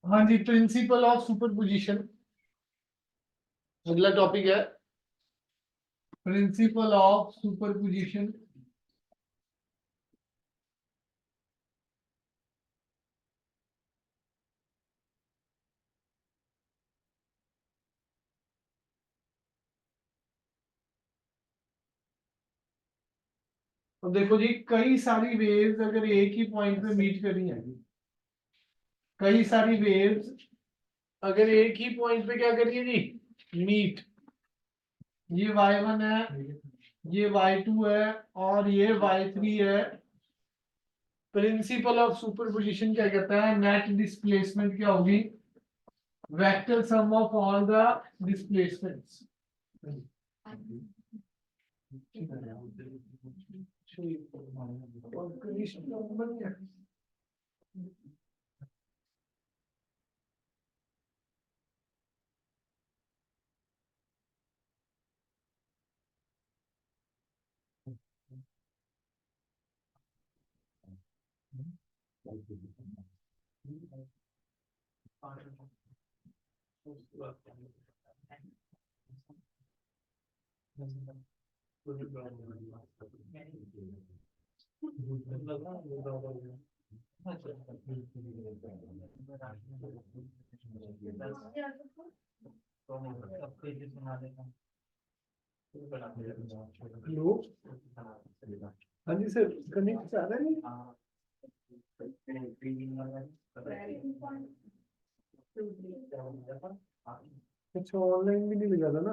हाँ जी, principal of superposition अगला topic है। Principal of superposition. तो देखो जी, कई सारी वेव्स अगर एक ही पॉइंट पे मीट कर रही है, कई सारी वेव्स अगर एक ही पॉइंट पे क्या कर रही है जी, मीट। ये y1 है, ये y2 है और ये y3 है। प्रिंसिपल ऑफ सुपरपोजिशन क्या कहता है, नेट डिस्प्लेसमेंट क्या होगी, vector sum of all the displacements. Hello, हाँ जी सर, कनेक्ट आ रहा है नहीं? अच्छा, ऑनलाइन भी नहीं लगा था ना।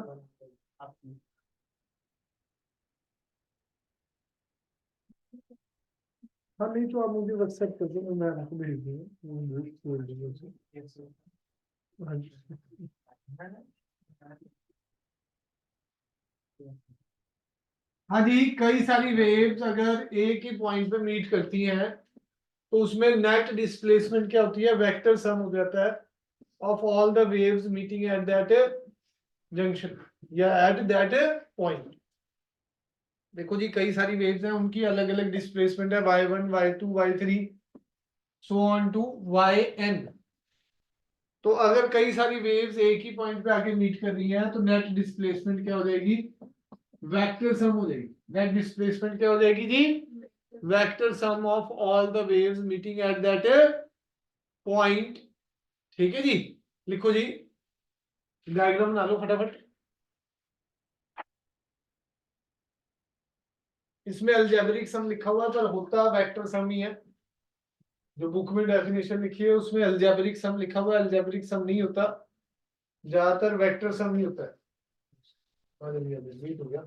हाँ नहीं तो आप मुझे व्हाट्सएप कर दो, मैं आपको भेज दूंगा। हाँ जी। हाँ जी, कई सारी वेव्स अगर एक ही पॉइंट पे मीट करती हैं तो उसमें नेट डिस्प्लेसमेंट क्या होती है, वेक्टर सम हो जाता है of all the waves meeting at that junction या एट दैट पॉइंट। देखो जी, कई सारी वेव्स हैं, उनकी अलग अलग डिस्प्लेसमेंट है, y1 y2 y3 so on to yn। तो अगर कई सारी वेव्स एक ही पॉइंट पे आके मीट कर रही हैं तो नेट डिस्प्लेसमेंट क्या हो जाएगी, वेक्टर सम हो जाएगी। नेट डिस्प्लेसमेंट क्या हो जाएगी जी, vector sum of all the waves meeting at that point. ठीक है जी, लिखो जी, डायग्राम बना लो फटाफट। इसमें अलजेब्रिक सम लिखा हुआ है पर होता वेक्टर सम ही है। जो बुक में डेफिनेशन लिखी है उसमें अलजेब्रिक सम लिखा हुआ है, अलजेब्रिक सम नहीं होता, ज्यादातर वेक्टर सम ही होता है। हो गया।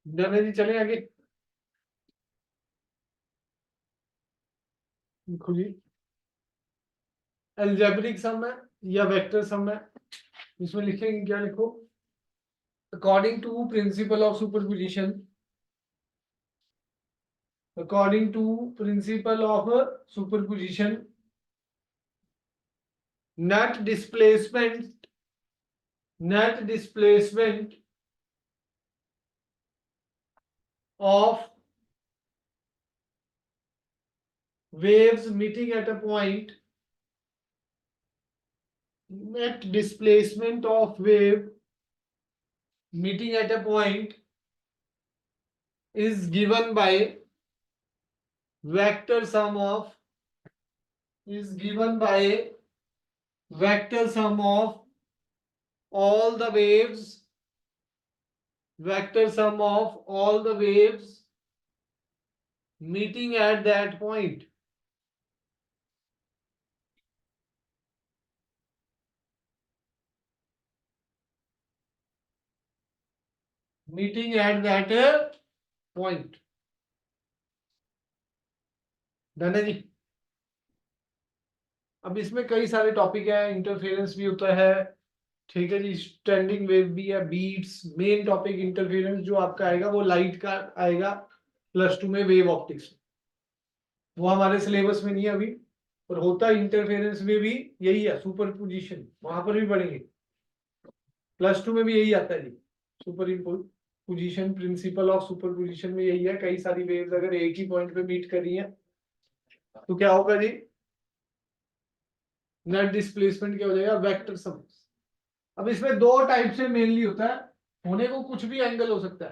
डन जी, चले आगे। लिखो जी, अलजेब्रिक सम है या वेक्टर सम है, इसमें लिखेंगे क्या, लिखो according to principle of superposition, according to principle of superposition net displacement of waves meeting at a point, net displacement of wave meeting at a point is given by vector sum of all the waves, vector sum of all the waves meeting at that point. Meeting at that point. Done है जी। अब इसमें कई सारे topic है, interference भी होता है, ठीक है जी, स्टैंडिंग वेव भी है, बीट्स। मेन टॉपिक इंटरफेरेंस जो आपका आएगा वो लाइट का आएगा +2 में, वेव ऑप्टिक्स। वो हमारे सिलेबस में नहीं है अभी, पर होता है इंटरफेरेंस में भी यही है, सुपरपोजिशन, वहां पर भी पढ़ेंगे। +2 में भी यही आता है जी, सुपरपोजिशन, प्रिंसिपल ऑफ सुपरपोजिशन में यही है। कई सारी वेव्स अगर एक ही पॉइंट पे मीट कर रही हैं तो क्या होगा जी, नेट डिस्प्लेसमेंट क्या हो जाएगा, वेक्टर सम। अब इसमें दो टाइप से मेनली होता है, होने को कुछ भी एंगल हो सकता है,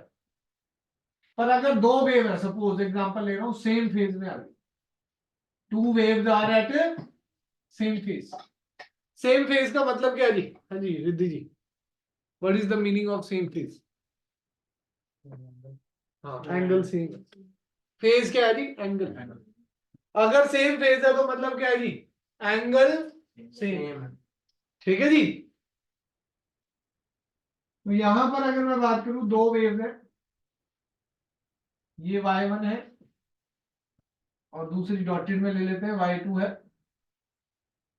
पर अगर दो वेव है, सपोज एग्जांपल ले रहा हूं, सेम फेज में आ गई, two waves are at same phase. Same phase का मतलब क्या है जी? हाँ जी Riddhi ji, what is the meaning of same phase? हाँ, एंगल सेम। फेज क्या है जी? एंगल। अगर सेम फेज है तो मतलब क्या है जी? Angle same. ठीक है जी। तो यहां पर अगर मैं बात करूं, दो वेव्स है, ये y1 है और दूसरी डॉटेड में ले लेते हैं y2 है।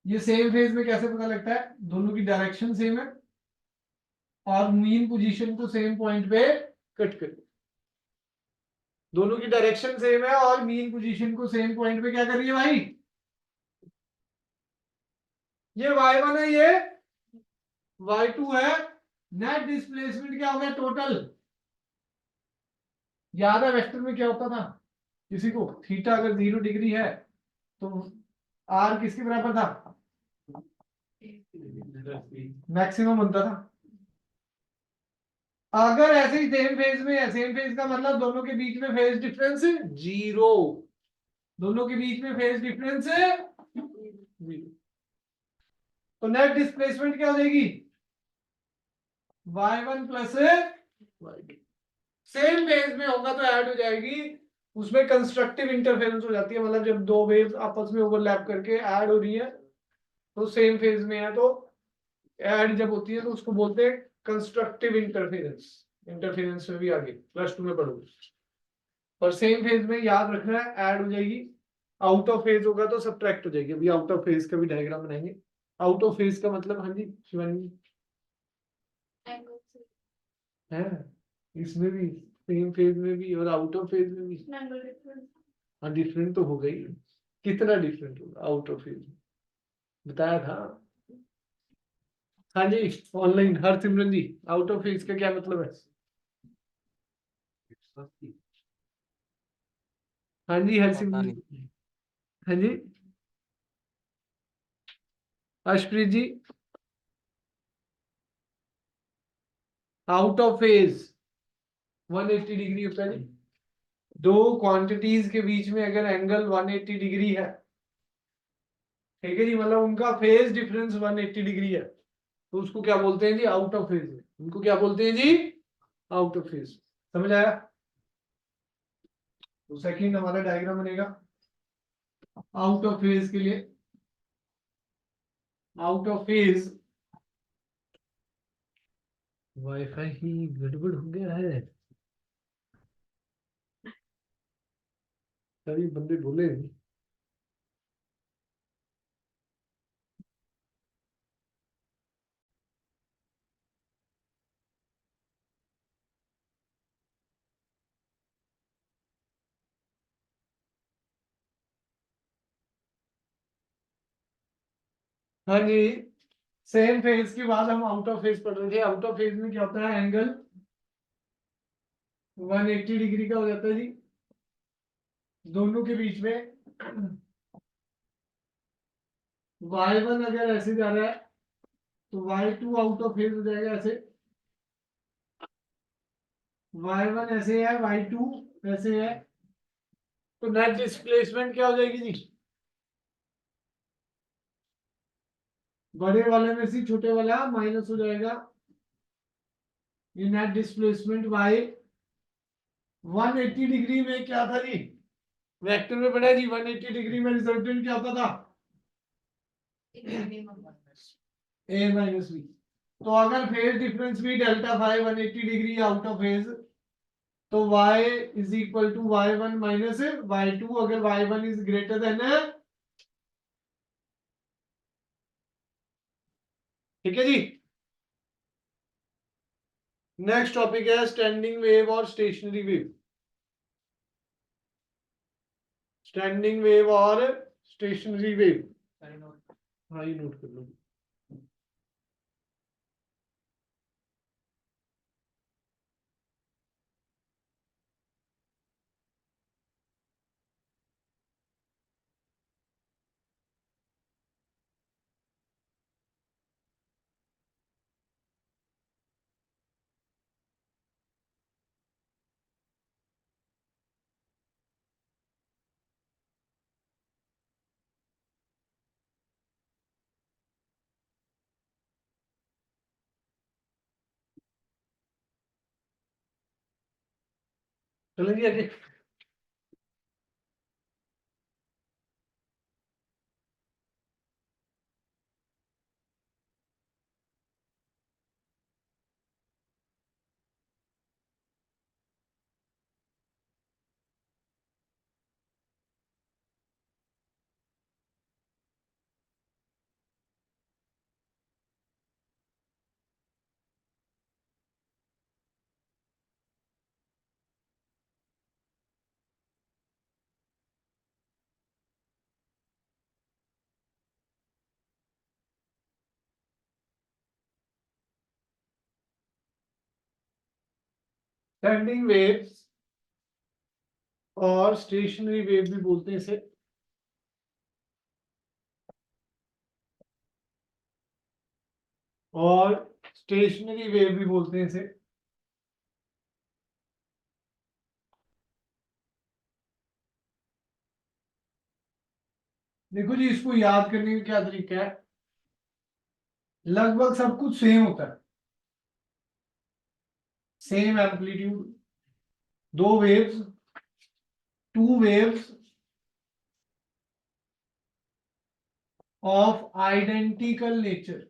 ये सेम फेज में कैसे पता लगता है? दोनों की डायरेक्शन सेम है और मीन पोजीशन को सेम पॉइंट पे कट कर, दोनों की डायरेक्शन सेम है और मीन पोजीशन को सेम पॉइंट पे क्या कर रही है भाई? ये y1 है, ये y2 है। नेट डिस्प्लेसमेंट क्या हो गया टोटल? याद है वेक्टर में क्या होता था किसी को? थीटा अगर 0 डिग्री है तो r किसके बराबर था? मैक्सिमम बनता था। अगर ऐसे ही सेम फेज में है, सेम फेज का मतलब दोनों के बीच में फेज डिफरेंस 0, दोनों के बीच में फेज डिफरेंस 0, तो नेट डिस्प्लेसमेंट क्या हो जाएगी? y1 plus y2। Same phase में होगा तो ऐड हो जाएगी, उसमें कंस्ट्रक्टिव इंटरफेरेंस हो जाती है, मतलब जब दो वेव्स आपस में ओवरलैप करके ऐड हो रही है तो सेम फेज में है, तो ऐड जब होती है तो उसको बोलते हैं कंस्ट्रक्टिव इंटरफेरेंस। इंटरफेरेंस में भी आगे +2 में पढ़ोगे। और सेम फेज में याद रखना है ऐड हो जाएगी, आउट ऑफ फेज होगा तो सब्ट्रैक्ट हो जाएगी। अभी आउट ऑफ फेज का भी डायग्राम बनाएंगे। आउट ऑफ फेज का मतलब, हाँ जी शिवानी है, इसमें भी सेम फेज में भी और आउट ऑफ फेज में भी हाँ, डिफरेंट तो हो गई। कितना डिफरेंट होगा आउट ऑफ फेज? बताया था। हाँ जी ऑनलाइन हर Simran ji, out of phase का क्या मतलब है? हाँ जी हर सिमरन जी। हाँ जी अर्शप्रीत जी, आउट ऑफ फेज 180 डिग्री होता है जी। दो क्वांटिटीज के बीच में अगर एंगल 180 डिग्री है, ठीक है जी, मतलब उनका फेज डिफरेंस 180 डिग्री है, तो उसको क्या बोलते हैं जी? Out of phase. उनको क्या बोलते हैं जी? Out of phase. समझ आया? तो सेकंड हमारा डायग्राम बनेगा आउट ऑफ फेज के लिए। आउट ऑफ फेज, वाईफाई ही गड़बड़ हो गया है, सभी बंदे बोले। हाँ जी, सेम फेज के बाद हम आउट ऑफ फेज पढ़ रहे थे। आउट ऑफ फेज में क्या होता है? एंगल 180 डिग्री का हो जाता है जी दोनों के बीच में। y1 अगर ऐसे जा रहा है तो y2 आउट ऑफ फेज हो जाएगा ऐसे। y1 ऐसे है, y2 ऐसे है, तो नेट डिस्प्लेसमेंट क्या हो जाएगी जी? बड़े वाले में से छोटे वाला माइनस हो जाएगा, ये नेट डिस्प्लेसमेंट बाय 180 डिग्री में क्या था जी? वेक्टर में पढ़ा जी, 180 डिग्री में रिजल्टेंट क्या होता था? a minus b. तो अगर फेज डिफरेंस भी delta phi 180 degree out of phase, तो y is equal to y1 minus y2, अगर y1 इज ग्रेटर देन, ठीक है जी। नेक्स्ट टॉपिक है स्टैंडिंग वेव और स्टेशनरी वेव। स्टैंडिंग वेव और स्टेशनरी वेव, हाँ ये नोट कर लो। चलेंगे आगे। स्टैंडिंग वेव्स और स्टेशनरी वेव भी बोलते हैं इसे। और स्टेशनरी वेव भी बोलते हैं इसे। देखो जी, इसको याद करने का क्या तरीका है, लगभग सब कुछ सेम होता है। सेम एम्पलीट्यूड, दो waves, two waves of identical nature.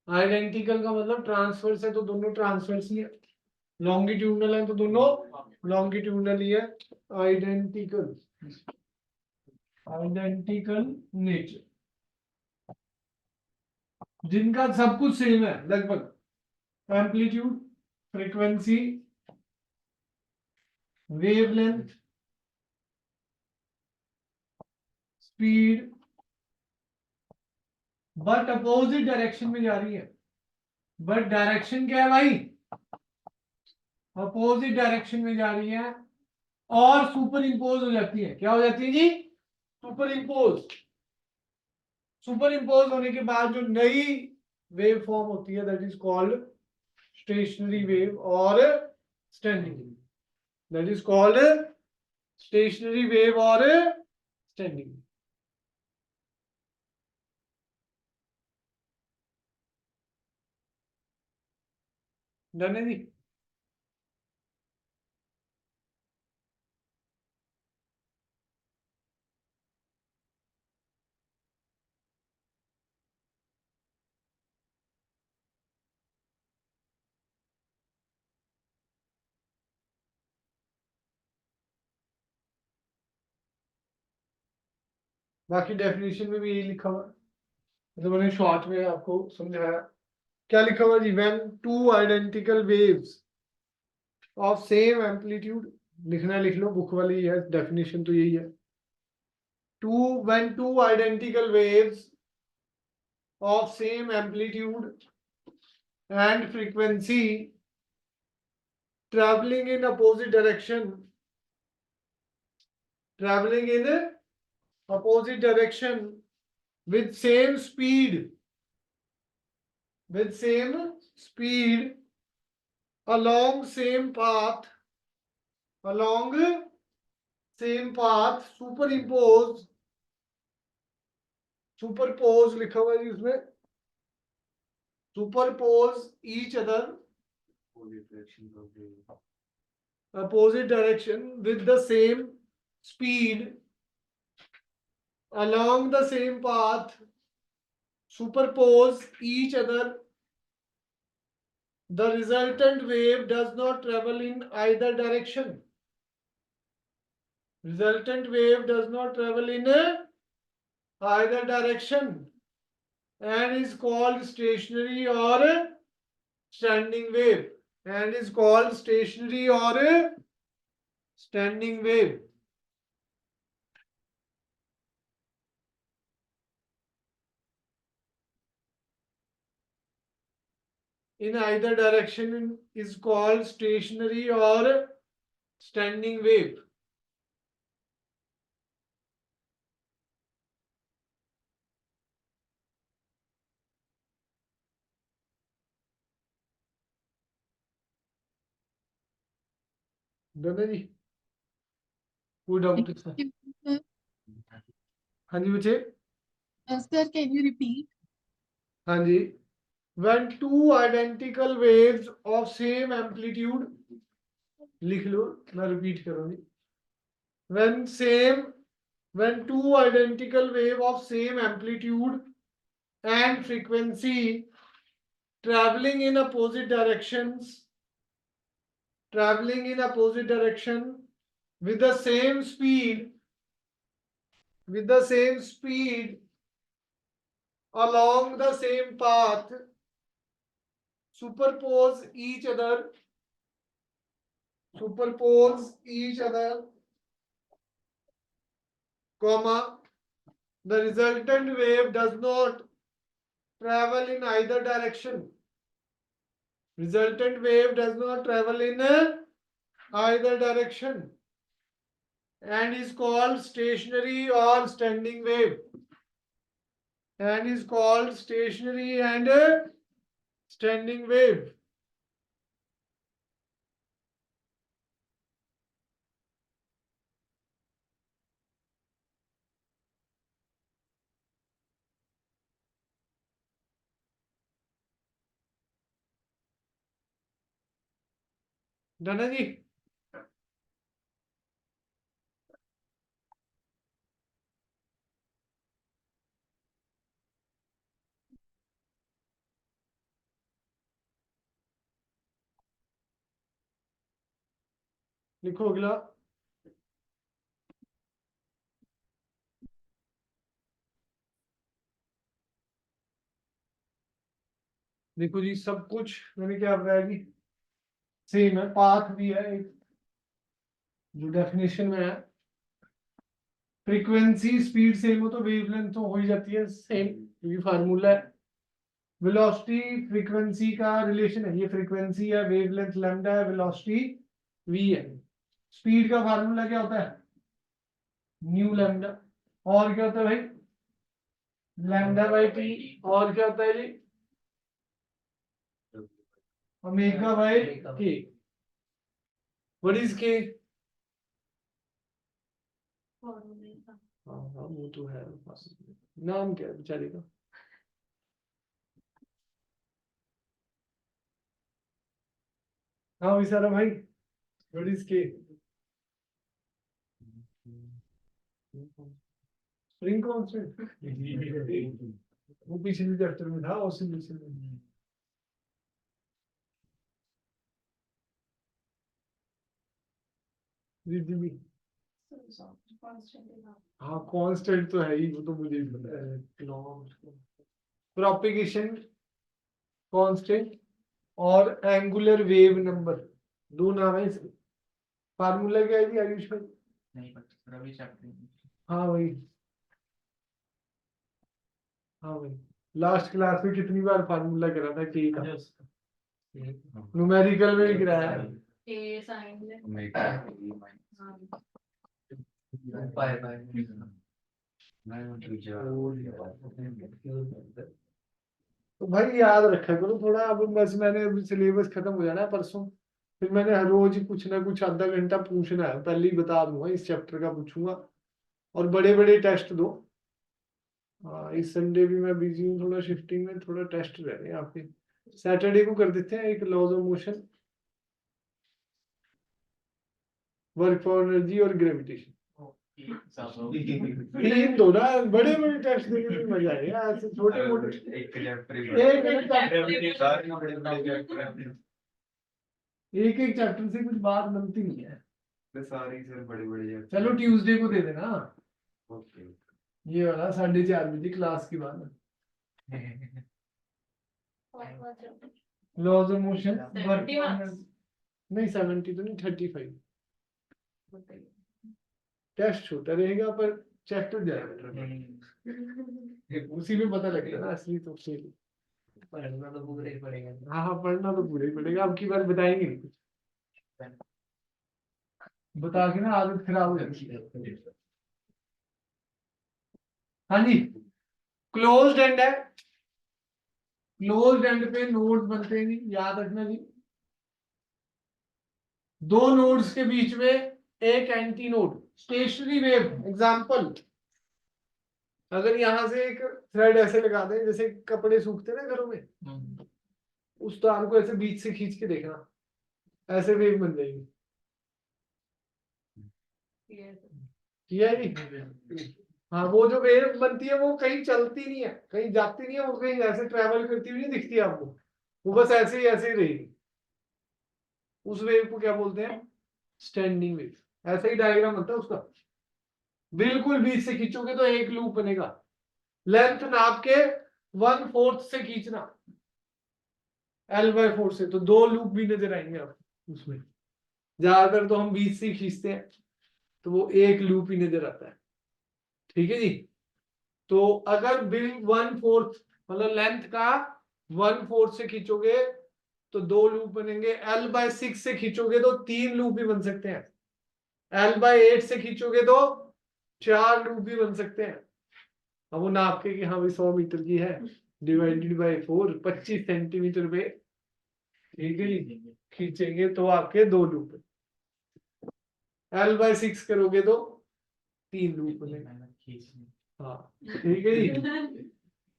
Identical का मतलब ट्रांसवर्स है तो दोनों ट्रांसवर्स ही है, लॉन्गिट्यूडनल है तो दोनों लॉन्गिट्यूडनल ही है। आइडेंटिकल, आइडेंटिकल नेचर, जिनका सब कुछ सेम है लगभग, amplitude, frequency, wavelength, speed, but opposite direction में जा रही है। बट डायरेक्शन क्या है भाई, अपोजिट डायरेक्शन में जा रही है और सुपर इंपोज हो जाती है। क्या हो जाती है जी, सुपर इंपोज। सुपर इंपोज होने के बाद जो नई वेव फॉर्म होती है that is called stationary wave और standing wave. That is called stationary wave और स्टैंडिंग। डन है जी। बाकी डेफिनेशन में भी यही लिखा हुआ है, तो मैंने शॉर्ट में आपको समझाया। क्या लिखा हुआ जी, when two identical waves of same amplitude, लिखना लिख लो, बुक वाली है डेफिनेशन तो यही है। Two when two identical waves of same amplitude and frequency traveling in opposite direction, traveling in opposite direction with same speed, with same speed along same path, along same path, superimpose, superpose लिखा हुआ है जी उसमें, superpose each other, opposite direction with the same speed along the same path, superpose each other The resultant wave does not travel in either direction. Resultant wave does not travel in either direction and is called stationary or standing wave. And is called stationary or standing wave. In either direction is called stationary or standing wave. Done है जी, कोई doubt है? हाँ जी बच्चे, Sir, can you repeat? हाँ जी, when two identical waves of same amplitude, लिख लो, मैं repeat करूंगी. When two identical wave of same amplitude and frequency traveling in opposite directions, with the same speed, along the same path, superpose each other, comma, the resultant wave does not travel in either direction. Resultant wave does not travel in either direction and is called stationary or standing wave. And is called stationary and standing wave. Done है जी? लिखो अगला. देखो जी, सब कुछ मैंने क्या बताया जी, सेम है, पाथ भी है एक जो डेफिनेशन में है. फ्रीक्वेंसी स्पीड सेम हो तो वेवलेंथ तो हो ही जाती है सेम, क्योंकि फार्मूला है. वेलोसिटी फ्रीक्वेंसी का रिलेशन है, ये फ्रीक्वेंसी है, वेवलेंथ लैम्डा है, वेलोसिटी v है. स्पीड का फार्मूला क्या होता है? New lambda. और क्या होता है भाई? Lambda by T. और क्या होता है जी? ओमेगा बाई के. व्हाट इज के? हाँ हाँ वो तो है. नाम क्या है बेचारे का? हाँ विशारा भाई, व्हाट इज के? Spring constant. वो पिछले चैप्टर में था, ऑसिलेशन में. रिद्धि भी. हाँ कांस्टेंट तो है ही, वो तो मुझे भी पता है. प्रोपेगेशन कांस्टेंट और एंगुलर वेव नंबर, दो नाम है इसके. फार्मूला क्या है जी आयुष भाई? नहीं पता, रवि चैप्टर. हाँ भाई, हाँ भाई, लास्ट क्लास में कितनी बार फार्मूला करा था के का? न्यूमेरिकल में भी कराया है. A sign में. तो भाई याद रखा करो थोड़ा. अब बस मैंने अभी सिलेबस खत्म हो जाना है परसों, फिर मैंने हर रोज कुछ ना कुछ आधा घंटा पूछना है. पहले ही बता दूंगा, इस चैप्टर का पूछूंगा. और बड़े बड़े टेस्ट दो. हाँ इस संडे भी मैं बिजी हूँ थोड़ा, शिफ्टिंग में थोड़ा टेस्ट रह रहे हैं आपके. सैटरडे को कर देते हैं एक laws of motion, work for energy और ग्रेविटेशन. तीन दो ना, बड़े बड़े टेस्ट देने में मजा आएगा, ऐसे छोटे मोटे एक एक चैप्टर से कुछ बात बनती नहीं है। सारी सर बड़े चलो ट्यूसडे को दे देना ओके ये वाला 4:30 बजे क्लास के बाद। Laws of motion 70 marks? नहीं 70 तो नहीं 35। टेस्ट छोटा रहेगा पर चैप्टर ज्यादा रहेगा। उसी में पता लगेगा ना असली तो फेल। पढ़ना तो पूरा ही पड़ेगा। हाँ हाँ पढ़ना तो पूरा ही पड़ेगा, अब की बार बताएंगे नहीं कुछ, बता के ना आदत खराब हो जाती है। हाँ जी क्लोज्ड एंड है, क्लोज्ड एंड पे नोड्स बनते हैं जी, याद रखना जी। दो नोड्स के बीच में एक anti node, stationary wave example, अगर यहां से एक थ्रेड ऐसे लगा दें जैसे कपड़े सूखते हैं ना घरों में, उस तार को ऐसे बीच से खींच के देखना, ऐसे वेव बन जाएगी। किया है जी? हाँ वो जो वेव बनती है वो कहीं चलती नहीं है, कहीं जाती नहीं है, वो कहीं ऐसे ट्रेवल करती हुई नहीं दिखती आपको, वो बस ऐसे ही रहेगी। उस वेव को क्या बोलते हैं? Standing wave. ऐसा ही डायग्राम बनता है उसका, बिल्कुल बीच से खींचोगे तो एक लूप बनेगा, लेंथ नाप के 1/4 से खींचना, L/4 से, तो 2 लूप भी नजर आएंगे आपको उसमें। ज्यादातर तो हम बीच से खींचते हैं तो वो एक लूप ही नजर आता है। ठीक है जी, तो अगर बिल 1/4 मतलब लेंथ का 1/4 से खींचोगे तो 2 लूप बनेंगे, L/6 से खींचोगे तो 3 लूप भी बन सकते हैं, L/8 से खींचोगे तो 4 लूप भी बन सकते हैं। अब वो नाप के कि हाँ भाई 100 मीटर की है, डिवाइडेड बाय 4 25 सेंटीमीटर पे, ठीक है जी, खींचेंगे तो आपके 2 लूप, L/6 करोगे तो 3 लूप बनेगा। हाँ ठीक है जी,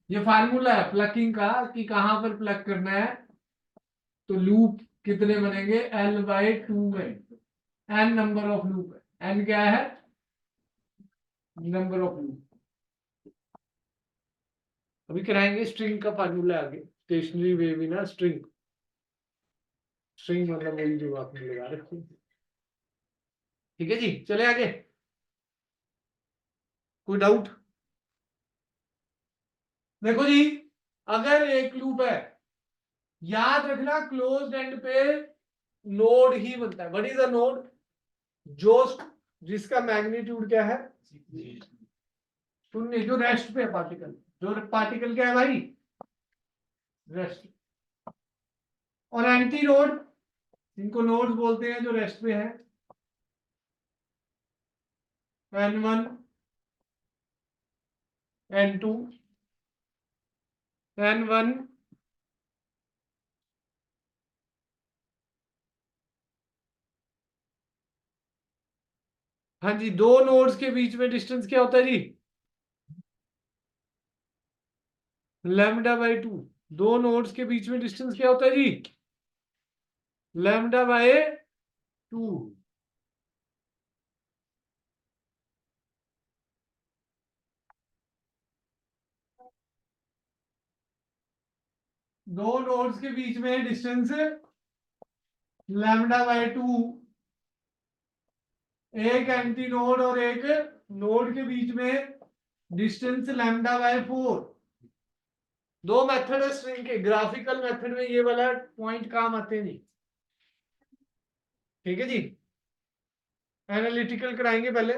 ये फार्मूला है प्लकिंग का कि कहां पर प्लग करना है, तो लूप कितने बनेंगे, L/2 में n नंबर ऑफ लूप है, n क्या है, नंबर ऑफ लूप। अभी कराएंगे स्ट्रिंग का फार्मूला आगे, stationary wave in string, string मतलब वही जो आपने लगा रखी है। ठीक है जी, चले आगे, कोई डाउट? देखो जी, अगर एक लूप है, याद रखना क्लोज्ड एंड पे नोड ही बनता है। What is a node? जो जिसका मैग्नीट्यूड क्या है, शून्य, जो रेस्ट पे है पार्टिकल, जो पार्टिकल क्या है भाई, रेस्ट। और एंटी नोड, इनको नोड्स बोलते हैं जो रेस्ट पे है, N1 N2 N1 हाँ जी, दो नोड्स के बीच में डिस्टेंस क्या होता है जी, λ/2। दो नोड्स के बीच में डिस्टेंस क्या होता है जी, λ/2। दो नोड्स के बीच में डिस्टेंस λ/2, एक एंटी नोड और एक नोड के बीच में डिस्टेंस λ/4। दो मेथड है स्ट्रिंग के, ग्राफिकल मेथड में ये वाला पॉइंट काम आते नहीं। ठीक है जी, एनालिटिकल कराएंगे पहले,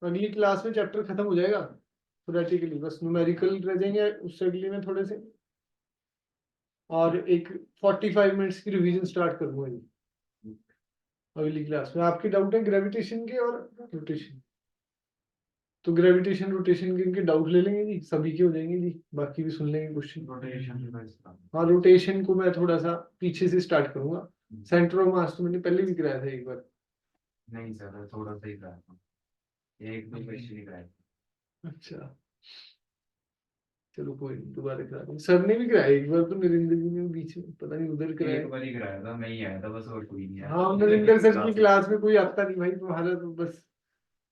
अगली क्लास में चैप्टर खत्म हो जाएगा थ्योरेटिकली, बस न्यूमेरिकल रह जाएंगे उससे अगली में थोड़े से, और एक 45 मिनट्स की रिवीजन स्टार्ट करूंगा जी अगली क्लास में। आपके डाउट है ग्रेविटेशन के और रोटेशन, तो ग्रेविटेशन रोटेशन के इनके डाउट ले लेंगे जी, सभी के हो जाएंगे जी, बाकी भी सुन लेंगे क्वेश्चन। हाँ रोटेशन को मैं थोड़ा सा पीछे से स्टार्ट करूंगा, सेंटर ऑफ मास तो मैंने पहले भी कराया था एक बार। नहीं सर थोड़ा सा ही कराया था, एक दो क्वेश्चन ही कराया था। अच्छा चलो कोई नहीं, दोबारा करा देंगे। सर ने भी कराया एक बार तो, नरेंद्र जी ने बीच में पता नहीं उधर एक कराया। बार ही कराया था, मैं ही आया था बस, और कोई नहीं आया। हाँ नरेंद्र सर की क्लास में कोई आता नहीं भाई, तुम्हारा तो बस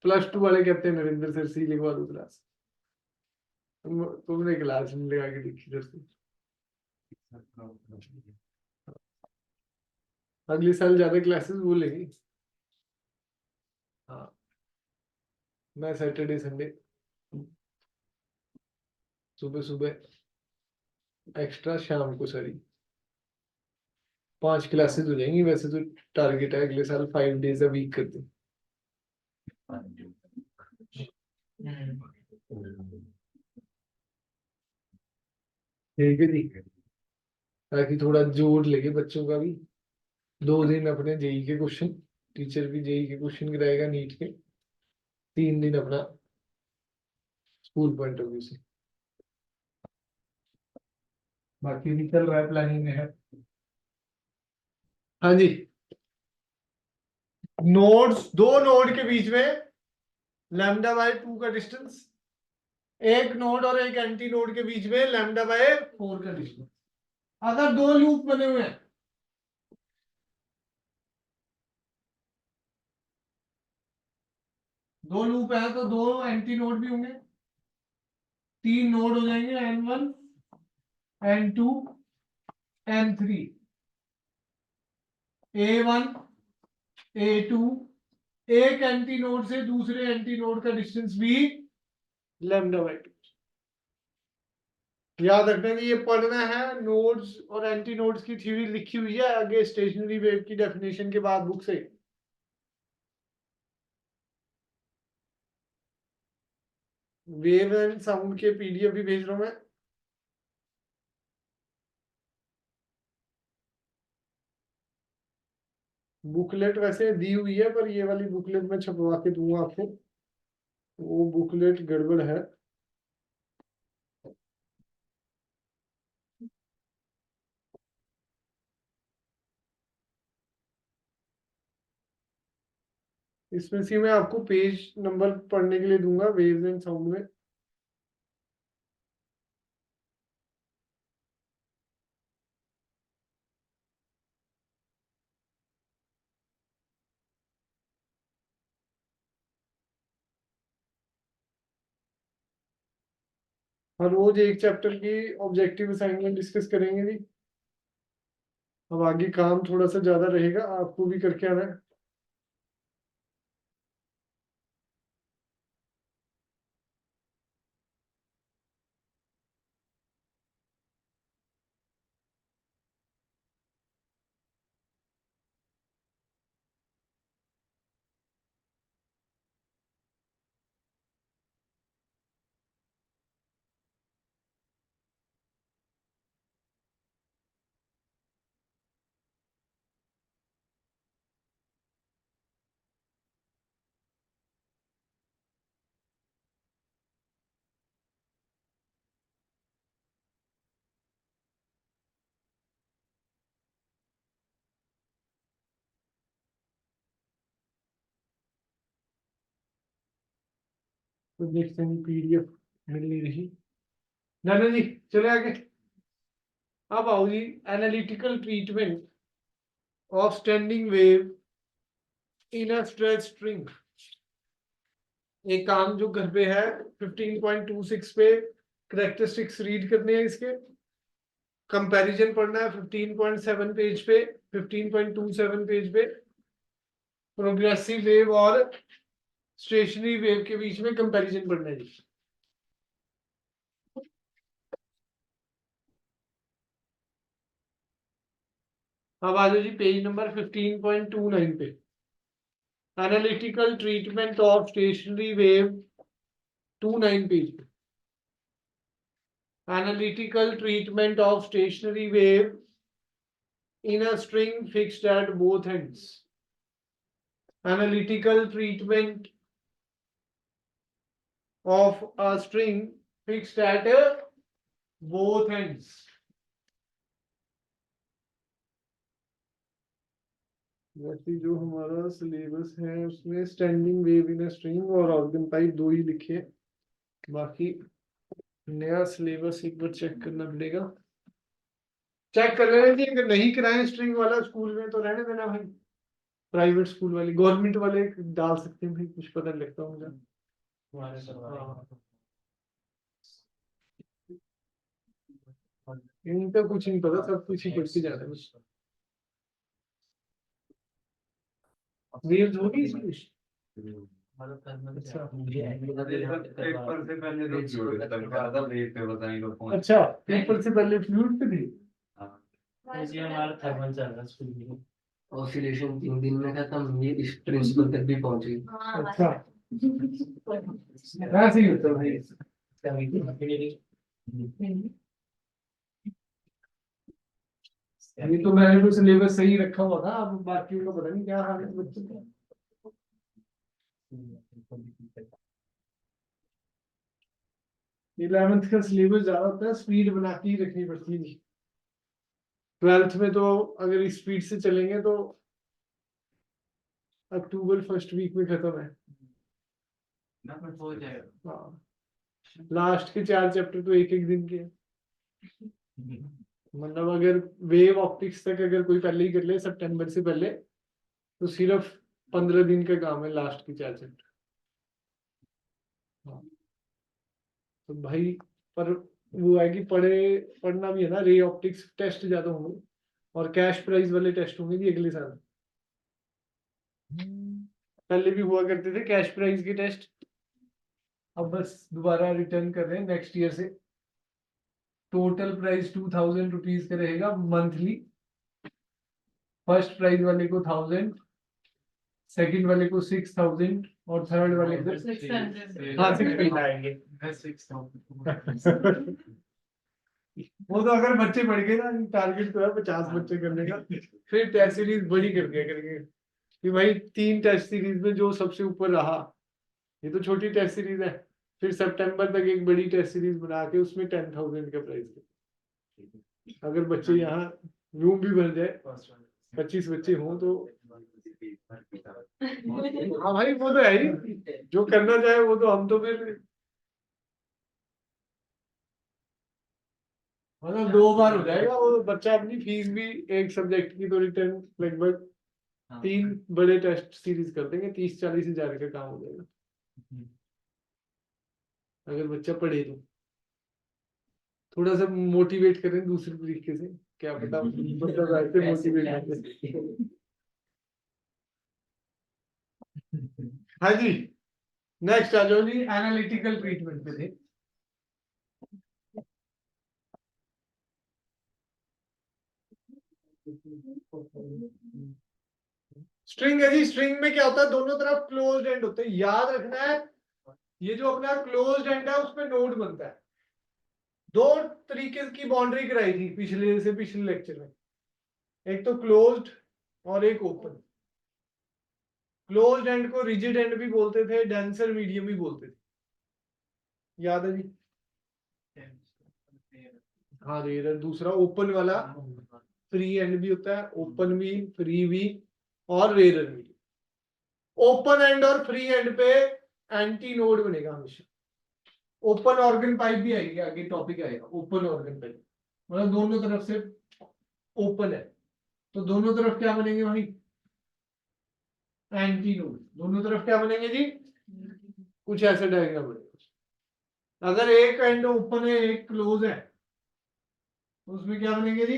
+2 वाले कहते हैं नरेंद्र सर से ही लिखवा दो क्लास। तुमने क्लास में लगा के देखी सर से। अगले साल ज्यादा क्लासेस वो लेंगे। हाँ मैं सैटरडे संडे सुबह सुबह एक्स्ट्रा, शाम को सारी 5 क्लासेस हो जाएंगी। वैसे तो टारगेट है अगले साल 5 डेज अ वीक कर दें। ठीक है जी, ताकि थोड़ा जोर लगे बच्चों का भी। 2 दिन अपने जेई के क्वेश्चन, टीचर भी जेई के क्वेश्चन कराएगा नीट के। 3 दिन अपना स्कूल पॉइंट ऑफ व्यू से। बाकी भी चल रहा है, प्लानिंग में है। हाँ जी, नोड्स, 2 नोड के बीच में λ/2 का डिस्टेंस, एक नोड और एक एंटी नोड के बीच में λ/4 का डिस्टेंस। अगर 2 लूप बने हुए हैं, दो लूप है तो 2 एंटी नोड भी होंगे, 3 नोड हो जाएंगे, n1 n2 n3, a1 a2। एक एंटी नोड से दूसरे एंटी नोड का डिस्टेंस भी λ/2। याद रखना कि ये पढ़ना है, नोड्स और एंटी नोड्स की थ्योरी लिखी हुई है आगे स्टेशनरी वेव की डेफिनेशन के बाद बुक से। वेव एंड साउंड के पीडीएफ भी भेज रहा हूं मैं। बुकलेट वैसे दी हुई है, पर ये वाली बुकलेट मैं छपवा के दूंगा आपको, वो बुकलेट गड़बड़ है। इसमें से मैं आपको पेज नंबर पढ़ने के लिए दूंगा वेव्स एंड साउंड में। हर रोज एक चैप्टर की ऑब्जेक्टिव असाइनमेंट डिस्कस करेंगे जी। अब आगे काम थोड़ा सा ज्यादा रहेगा, आपको भी करके आना है। तो देखते हैं पीडीएफ मिल नहीं रही। नाना जी चले आगे। अब आओ जी, analytical treatment of standing wave in a stretch string. एक काम जो घर पे है, 15.26 पे करेक्टरिस्टिक्स रीड करने हैं इसके, कंपैरिजन पढ़ना है 15.7 पेज पे, 15.27 पेज पे प्रोग्रेसिव वेव और स्टेशनरी वेव के बीच में कंपैरिजन पढ़ना है जी। अब आ जाओ जी पेज नंबर 15.29 पे, analytical treatment of stationary wave, 29 page पे। Analytical treatment of stationary wave in a string fixed at both ends. Analytical treatment of a string fixed at both ends. वैसे जो हमारा सिलेबस है उसमें स्टैंडिंग वेव इन स्ट्रिंग और organ type 2 ही लिखे, बाकी नया सिलेबस एक बार चेक करना पड़ेगा। चेक कर लेना जी, अगर नहीं कराए स्ट्रिंग वाला स्कूल में तो रहने देना भाई। प्राइवेट स्कूल वाले, गवर्नमेंट वाले डाल सकते हैं भाई, कुछ पता नहीं लगता मुझे। हमारे हाँ। इनका कुछ नहीं पता, सब कुछ ही पढ़ते जाना है बस। वेव्स होगी इसमें? अच्छा। पेपर से पहले तो फ्लूइड करवा था, वेव पे बताएं तो कौन। अच्छा, पेपर से पहले फ्लूइड पे थी। ये हमारा थर्मल चल रहा है स्कूल में। ऑसिलेशन 3 दिन में खत्म, ये इस प्रिंसिपल तक भी पहुंची। अच्छा, ऐसे ही होता है भाई। ये तो मैंने तो सिलेबस सही रखा हुआ था, अब बाकी का पता नहीं क्या हाल है बच्चों का। 11th का सिलेबस ज्यादा होता है, स्पीड बना के ही रखनी पड़ती है। 12th में तो अगर इस स्पीड से चलेंगे तो अक्टूबर फर्स्ट वीक में खत्म है। ना फिर हो जाएगा। हाँ, लास्ट के 4 चैप्टर तो एक एक दिन के हैं। मतलब अगर वेव ऑप्टिक्स तक अगर कोई पहले ही कर ले सितंबर से पहले, तो सिर्फ 15 दिन का काम है लास्ट की 4 चैप्टर। हाँ। तो भाई, पर वो है कि पढ़ना भी है ना, रे ऑप्टिक्स टेस्ट ज्यादा होंगे और कैश प्राइस वाले टेस्ट होंगे जी अगले साल। पहले भी हुआ करते थे कैश प्राइस के टेस्ट, अब बस दोबारा रिटर्न कर रहे हैं नेक्स्ट ईयर से। टोटल प्राइस 2000 रुपीज का रहेगा मंथली। फर्स्ट प्राइज वाले को 1000, सेकंड वाले को 6000 और थर्ड वाले को 600। हाँ 600 आएंगे। वो तो अगर बच्चे बढ़ गए ना, टारगेट तो है 50 बच्चे करने का, फिर टेस्ट सीरीज बड़ी कर दिया करेंगे कि भाई 3 टेस्ट सीरीज में जो सबसे ऊपर रहा, ये तो छोटी टेस्ट सीरीज है, फिर सितंबर तक एक बड़ी टेस्ट सीरीज बना के उसमें 10,000 का प्राइस। अगर बच्चे यहाँ रूम भी भर जाए, 25 बच्चे हों तो हाँ भाई, वो तो है ही, जो करना चाहे वो तो हम तो फिर मतलब 2 बार हो जाएगा वो, बच्चा अपनी फीस भी एक सब्जेक्ट की तो रिटर्न लगभग 3 बड़े टेस्ट सीरीज कर देंगे, 30-40 हजार का काम हो जाएगा अगर बच्चा पढ़े तो। थोड़ा सा मोटिवेट करें दूसरे तरीके से, क्या पता बच्चा वैसे मोटिवेट हो। हाँ जी, नेक्स्ट आ जाओ जी, एनालिटिकल ट्रीटमेंट पे थे। स्ट्रिंग है जी, स्ट्रिंग में क्या होता है, दोनों तरफ क्लोज्ड एंड होते हैं, याद रखना है। ये जो अपना क्लोज्ड एंड है उसमें नोड बनता है। 2 तरीके की बाउंड्री कराई थी पिछले लेक्चर में, एक तो क्लोज्ड और एक ओपन। क्लोज्ड एंड को रिजिड एंड भी बोलते थे, डेंसर मीडियम भी बोलते थे, याद है जी। हाँ रेयर। दूसरा ओपन वाला फ्री एंड भी होता है, ओपन भी, फ्री भी और रेयर भी। ओपन एंड और फ्री एंड पे एंटी नोड बनेगा हमेशा। ओपन ऑर्गन पाइप भी आएगी आगे, टॉपिक आएगा ओपन ऑर्गन पाइप, मतलब दोनों तरफ से ओपन है तो दोनों तरफ क्या बनेंगे भाई, एंटी नोड। दोनों तरफ क्या बनेंगे जी, कुछ ऐसा डायग्राम बनेगा। अगर एक एंड ओपन है एक क्लोज है तो उसमें क्या बनेंगे जी,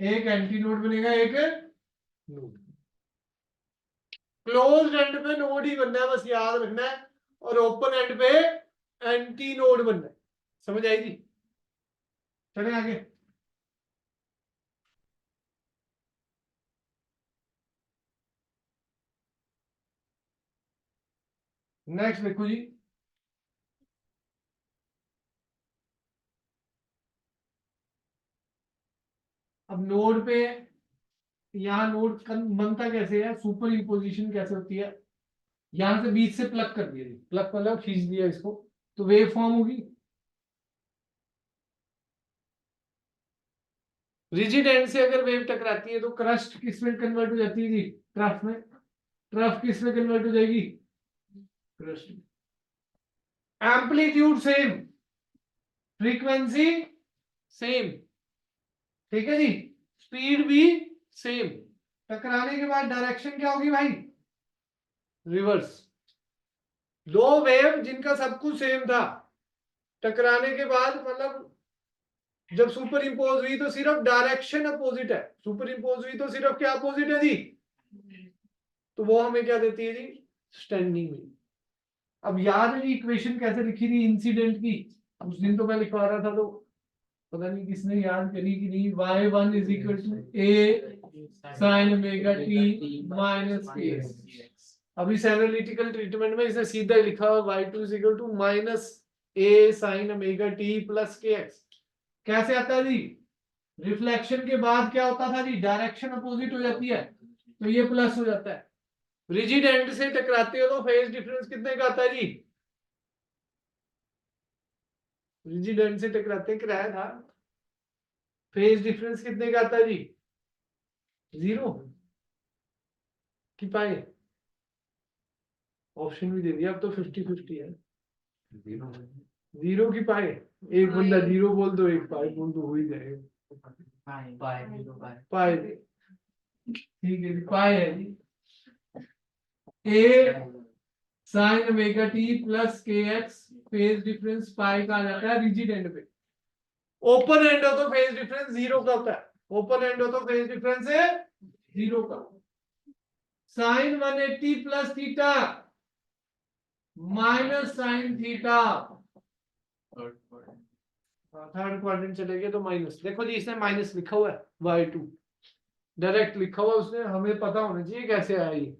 एक एंटी नोड बनेगा एक नोड। क्लोज्ड एंड पे नोड ही बनना है, बस याद रखना है, और ओपन एंड पे एंटी नोड बनना है। समझ आई जी, चले आगे। नेक्स्ट देखो जी, अब नोड पे, यहाँ नोड बनता कैसे है, सुपर इम्पोजिशन कैसे होती है, यहां से बीच से प्लग कर दिया, प्लग मतलब खींच दिया इसको, तो वेव फॉर्म होगी। रिजिड एंड से अगर वेव टकराती है तो क्रस्ट किस में कन्वर्ट हो जाती है जी, ट्रफ में। ट्रफ किस में कन्वर्ट हो जाएगी, crust. Amplitude same, frequency same, ठीक है जी, स्पीड भी सेम, टकराने के बाद डायरेक्शन क्या होगी भाई, रिवर्स। दो वेव जिनका सब कुछ सेम था, टकराने के बाद मतलब जब सुपर इंपोज हुई तो सिर्फ डायरेक्शन अपोजिट है, सुपर इंपोज हुई तो सिर्फ क्या अपोजिट है जी, तो वो हमें क्या देती है जी, स्टैंडिंग वेव। अब याद है जी इक्वेशन कैसे लिखी थी इंसिडेंट की, उस दिन तो मैं लिखवा रहा था, तो पता नहीं किसने याद करी कि नहीं, y1 is equal to a sin omega t minus k। अब इस एनालिटिकल ट्रीटमेंट में इसने सीधा ही लिखा हुआ y2 is equal to minus a sin omega t plus kx। कैसे आता है जी, रिफ्लेक्शन के बाद क्या होता था जी, डायरेक्शन अपोजिट हो जाती है, तो ये प्लस हो जाता है। रिजिड एंड से टकराते हो तो फेज डिफरेंस कितने का आता है जी, रिजिड एंड से टकराते कराया था, फेज डिफरेंस कितने का आता है जी, 0 की पाए, ऑप्शन भी दे दिया, अब तो 50-50 है, 0 की पाए, एक बंदा 0 बोल दो, एक पाए बोल दो, हो ही जाएगा, पाए ठीक है जी, पाए है जी, a sin omega t plus kx, phase difference pi का आ जाता है रिजिड एंड पे, ओपन एंड हो तो फेज डिफरेंस 0 का होता है, ओपन एंड हो तो फेज डिफरेंस है 0 का। Sine 180 plus theta minus sine theta, third quadrant चले गए तो माइनस, देखो जी इसने माइनस लिखा हुआ है, y2 डायरेक्ट लिखा हुआ उसने, हमें पता होना चाहिए कैसे आया ये।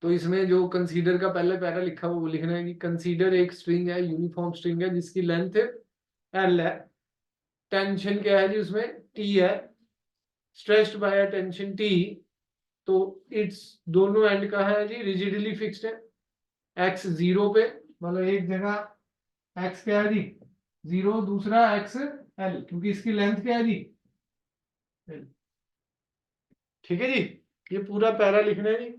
तो इसमें जो कंसीडर का पहले पैरा लिखा हुआ वो लिखना है कि कंसीडर एक स्ट्रिंग है, यूनिफॉर्म स्ट्रिंग है जिसकी लेंथ L है, टेंशन क्या है जी उसमें T है, स्ट्रेस्ड बाय टेंशन T, तो इट्स दोनों एंड का है जी रिजिडली फिक्स्ड है, x 0 पे, मतलब एक जगह x क्या है जी 0, दूसरा x L, क्योंकि इसकी लेंथ क्या है जी L। ठीक है जी, ये पूरा पैरा लिखना है जी।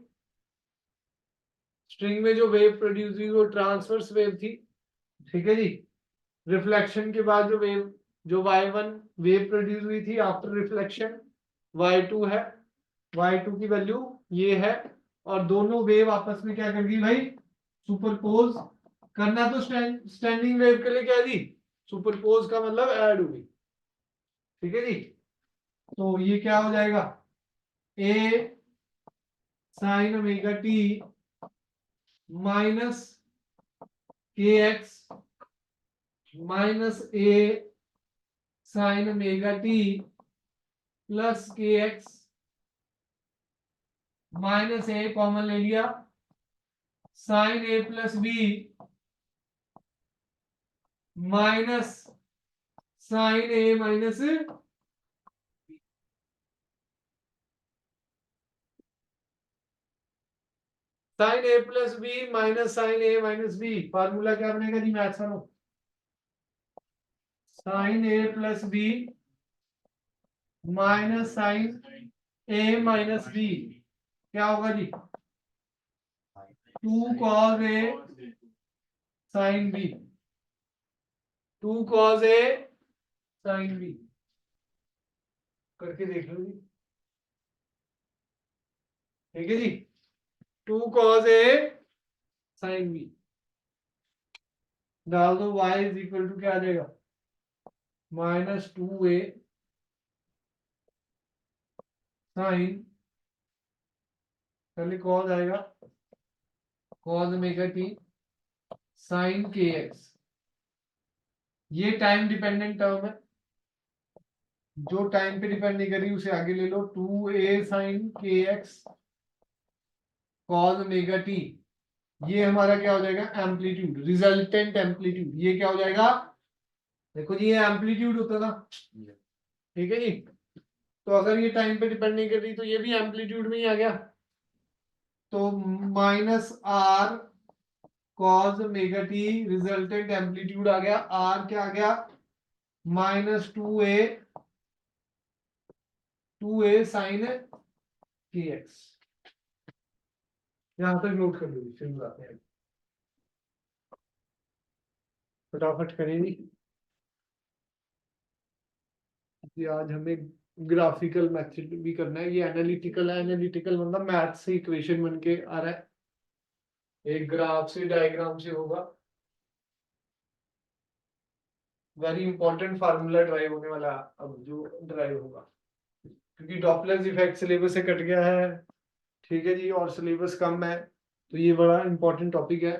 स्ट्रिंग में जो वेव प्रोड्यूस हुई वो ट्रांसवर्स वेव थी, ठीक है जी, रिफ्लेक्शन के बाद जो वेव, जो y1 वेव प्रोड्यूस हुई थी आफ्टर रिफ्लेक्शन, y2 है, y2 की वैल्यू ये है, और दोनों वेव आपस में क्या कर गई भाई, सुपरपोज करना, तो स्टैंडिंग वेव के लिए क्या है जी, सुपरपोज का मतलब ऐड हुई, ठीक है जी, तो ये क्या हो जाएगा, a sin omega t minus kx minus a sin omega t plus kx minus a common ले लिया, sine a plus b minus sine a minus sine a plus b minus sine a minus b, formula क्या बनेगा जी, maths करो, sine a plus b minus sine a minus b, क्या होगा जी, 2 cos a sine b, 2 cos a sine b, करके देख लो जी, ठीक है जी, 2 cos a साइन b, डाल दो y इज इक्वल टू क्या आ जाएगा, माइनस 2a साइन, पहले cos आएगा, cos omega t sine kx, ये टाइम डिपेंडेंट टर्म है, जो टाइम पे डिपेंड नहीं करी उसे आगे ले लो, 2a sine kx cos omega t, ये हमारा क्या हो जाएगा, एम्पलीट्यूड, रिजल्टेंट एम्पलीट्यूड, ये क्या हो जाएगा, देखो जी ये एम्पलीट्यूड होता था, ठीक है जी, तो अगर ये टाइम पे डिपेंड नहीं कर रही तो ये भी एम्पलीट्यूड में ही आ गया, तो minus r cos omega t resultant amplitude आ गया, r क्या आ गया, माइनस 2a साइन kx, यहां तक नोट कर लीजिए, फिर बताते हैं। फटाफट करेंगे जी। आज हमें ग्राफिकल मेथड भी करना है, ये एनालिटिकल है, एनालिटिकल मतलब मैथ से इक्वेशन बन के आ रहा है, एक ग्राफ से डायग्राम से होगा। वेरी इंपॉर्टेंट फार्मूला ड्राइव होने वाला है अब जो ड्राइव होगा, क्योंकि डॉपलर इफेक्ट सिलेबस से कट गया है, ठीक है जी, और सिलेबस कम है, तो ये बड़ा इंपॉर्टेंट टॉपिक है।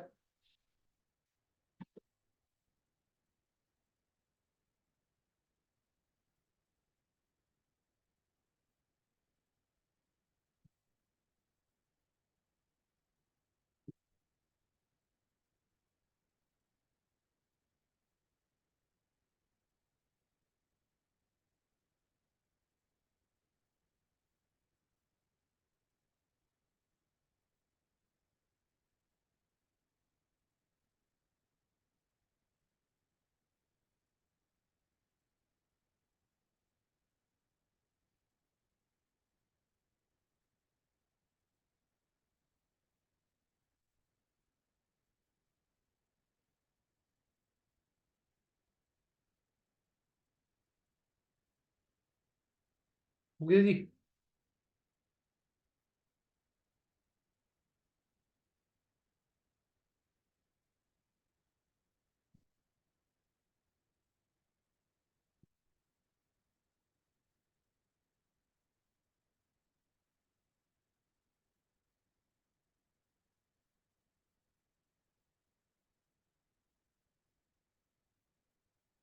हो गया जी।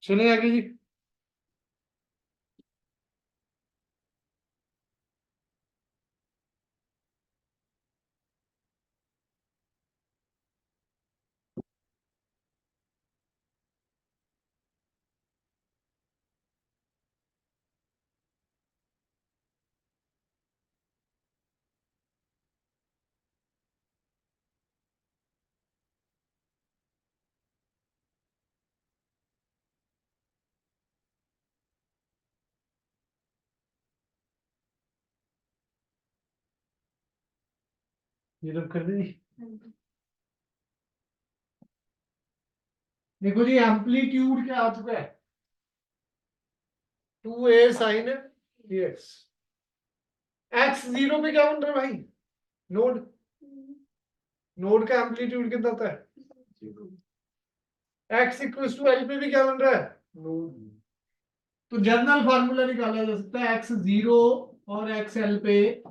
चले आगे जी। ये लोग कर दें जी। देखो जी, एम्पलीट्यूड क्या आ चुका है, 2a sine x. X zero पे क्या बन रहा है भाई, नोड, नोड का एम्पलीट्यूड कितना होता है, एक्स इक्वल टू एल पे भी क्या बन रहा है, नोड। तो जनरल फार्मूला निकाला जा सकता है, एक्स जीरो और एक्स एल पे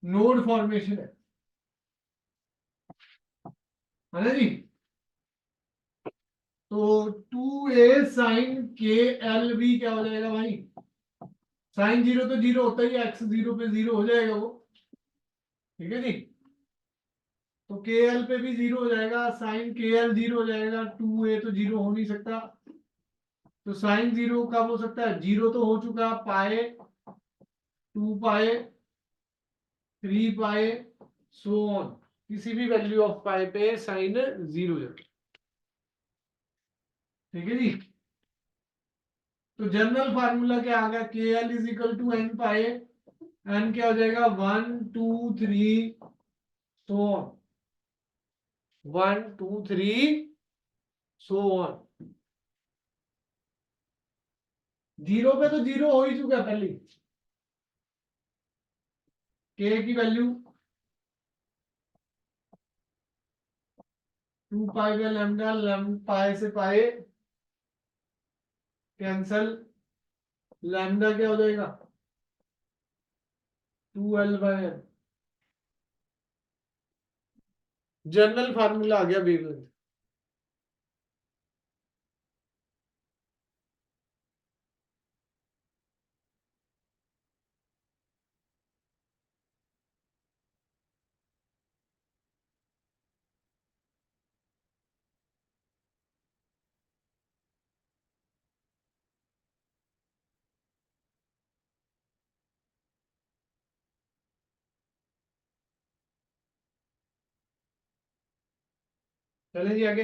नोड फॉर्मेशन है ना जी। तो 2a साइन के एल भी क्या हो जाएगा भाई, साइन जीरो तो जीरो होता ही है, एक्स जीरो पे जीरो हो जाएगा वो, ठीक है जी। तो के एल पे भी जीरो हो जाएगा, साइन के एल जीरो हो जाएगा, 2a तो जीरो हो नहीं सकता, तो साइन जीरो कब हो सकता है, जीरो तो हो चुका, पाए, 2 पाए, 3 पाए, सो ऑन, किसी भी वैल्यू ऑफ पाए पे साइन जीरो जाएगा, ठीक है जी। तो जनरल फार्मूला क्या आ गया, k l is equal to n pi, n क्या हो जाएगा 1 2 3 so on, 1 2 3 so on. Zero पे तो जीरो हो ही चुका है पहले, के की वैल्यू 2 पाई बाय लैम्डा, पाए से पाए कैंसल, लैम्डा क्या हो जाएगा 2l/n। जनरल फार्मूला आ गया वेवलेंथ। चले जी आगे,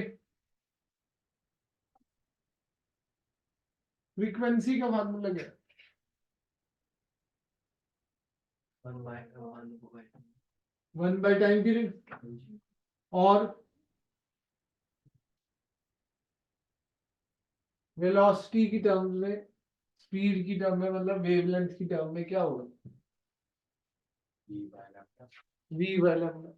फ्रीक्वेंसी का फार्मूला क्या है, 1 बाय टाइम पीरियड, और वेलोसिटी की टर्म में, स्पीड की टर्म में, मतलब वेवलेंथ की टर्म में क्या होगा? v by lambda.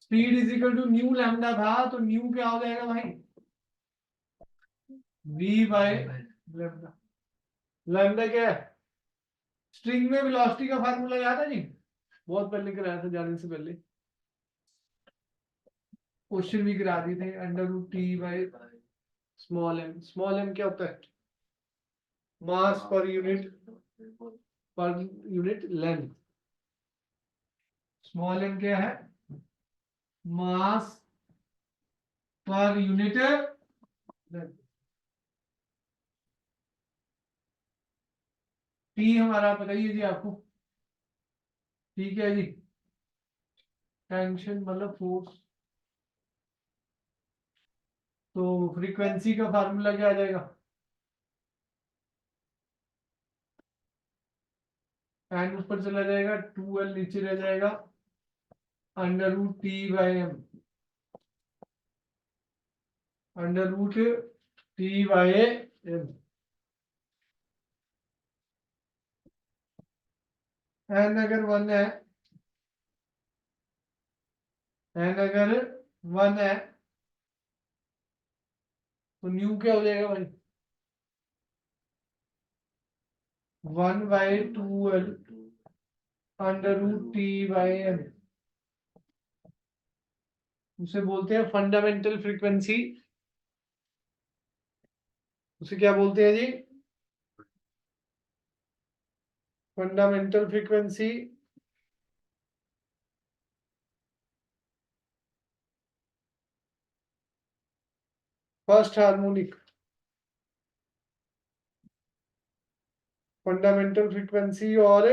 Speed is equal to nu lambda था, तो न्यू क्या हो जाएगा भाई? v by lambda. लैम्डा क्या है? स्ट्रिंग में वेलोसिटी का फार्मूला याद है जी? बहुत पहले कराया था जाने से पहले, क्वेश्चन भी करा दिए थे। Under root t by small m. Small m क्या होता है? मास per unit length. Small m क्या है? मास पर यूनिट लेंथ। टी हमारा पता ही है जी आपको, ठीक है जी। टेंशन मतलब फोर्स, तो फ्रीक्वेंसी का फार्मूला क्या आ जाएगा? एन ऊपर चला जाएगा, 2l नीचे रह जाएगा, under root T by m. Under root T by m. N अगर 1 है, एन अगर 1 है, तो न्यू क्या हो जाएगा भाई? 1/2l under root T by M. उसे बोलते हैं फंडामेंटल फ्रीक्वेंसी। उसे क्या बोलते हैं जी? Fundamental frequency. First harmonic. Fundamental frequency और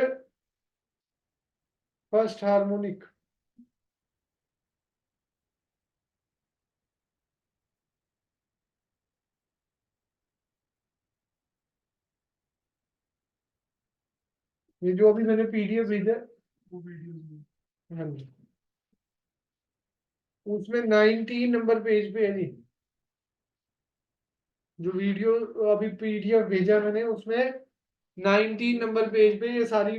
फर्स्ट हार्मोनिक। ये जो अभी मैंने पीडीएफ भेजा है, वो वीडियो, हाँ जी, उसमें 19 नंबर पेज पे है जी। जो वीडियो अभी पीडीएफ भेजा मैंने, उसमें 19 नंबर पेज पे ये सारी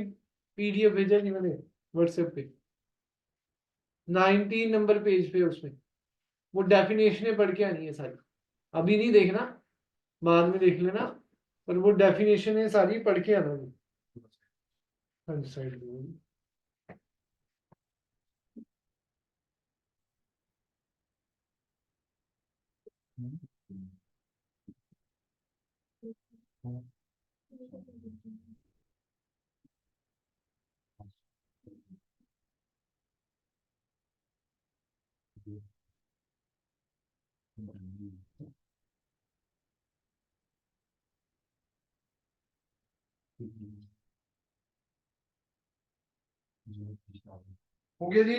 पीडीएफ भेजा जी मैंने व्हाट्सएप पे। 19 नंबर पेज पे उसमें वो डेफिनेशनें पढ़ के आनी है सारी। अभी नहीं देखना, बाद में देख लेना, पर वो डेफिनेशन है सारी पढ़ के आना है। हाँ जी, साइड में। हो गया जी।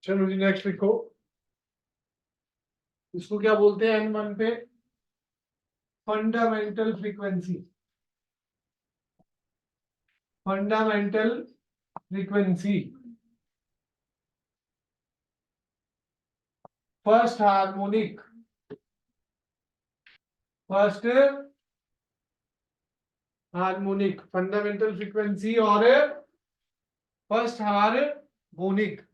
चलो जी, नेक्स्ट लिखो। इसको क्या बोलते हैं N1 पे? Fundamental frequency. Fundamental frequency. First harmonic. First harmonic, fundamental frequency और फर्स्ट हार्मोनिक।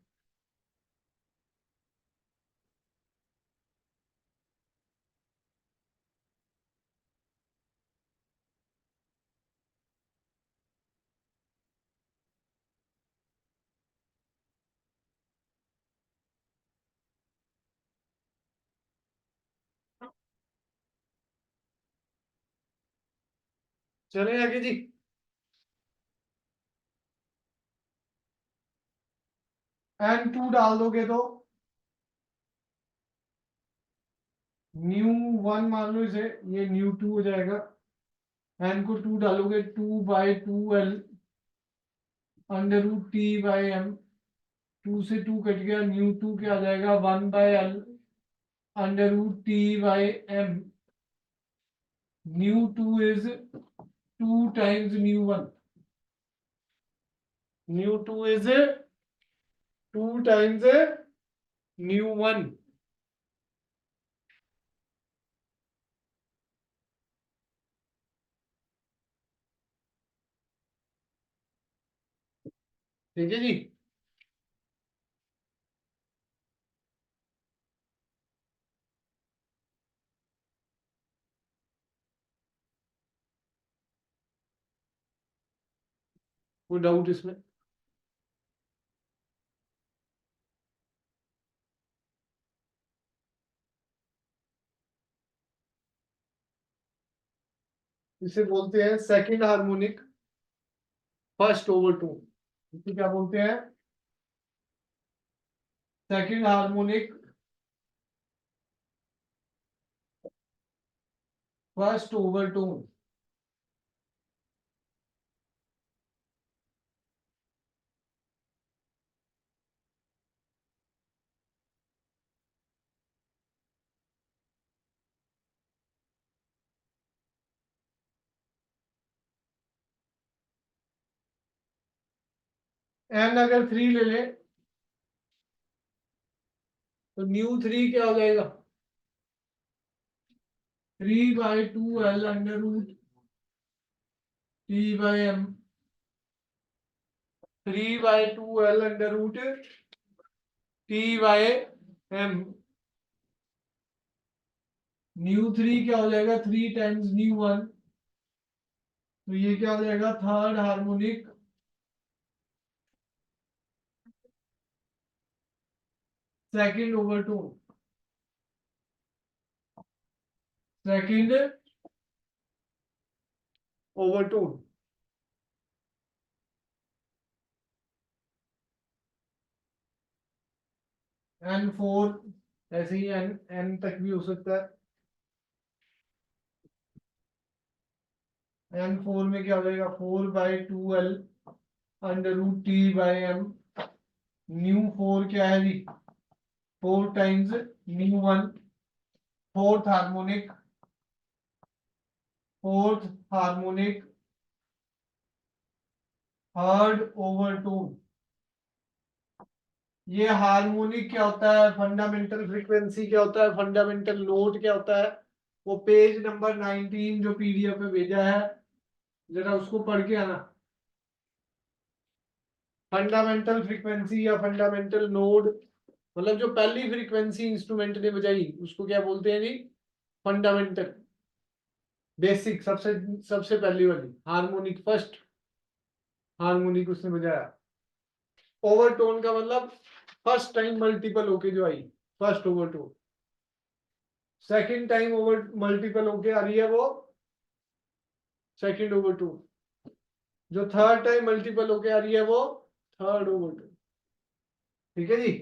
चले आगे जी। N2 डाल दोगे तो न्यू 1 मान लो इसे, ये न्यू 2 हो जाएगा। एन को 2 डालोगे 2/2L √T/m, 2 से 2 कट गया, न्यू 2 क्या आ जाएगा 1/L √T/m, new 2 is 2 times new 1, nu 2 is 2 times new 1। ठीक है जी। कोई डाउट इसमें? इसे बोलते हैं सेकंड हार्मोनिक फर्स्ट ओवरटोन। इसे क्या बोलते हैं? Second harmonic first overtone. N अगर 3 ले ले तो न्यू 3 क्या हो जाएगा 3/2L √T/m, 3/2L √T/m, new 3 क्या हो जाएगा 3 times न्यू 1, तो ये क्या हो जाएगा third harmonic second overtone. Second overtone. N4 ऐसे ही एन तक भी हो सकता है। N4 में क्या हो जाएगा 4/2L √T/m, न्यू 4 क्या है जी 4 times new 1, fourth harmonic third overtone. ये हार्मोनिक क्या होता है, फंडामेंटल फ्रीक्वेंसी क्या होता है, फंडामेंटल नोट क्या होता है, वो पेज नंबर 19 जो पीडीएफ में भेजा है जरा उसको पढ़ के आना। फंडामेंटल फ्रीक्वेंसी या फंडामेंटल नोड मतलब जो पहली फ्रीक्वेंसी इंस्ट्रूमेंट ने बजाई उसको क्या बोलते हैं जी फंडामेंटल, बेसिक, सबसे सबसे पहली वाली हार्मोनिक, फर्स्ट हार्मोनिक उसने बजाया। ओवरटोन का मतलब फर्स्ट टाइम मल्टीपल होके जो आई, first overtone. Second time over multiple होके आ रही है वो सेकंड ओवरटोन। जो थर्ड टाइम मल्टीपल होके आ रही है वो थर्ड ओवरटोन। ठीक है जी।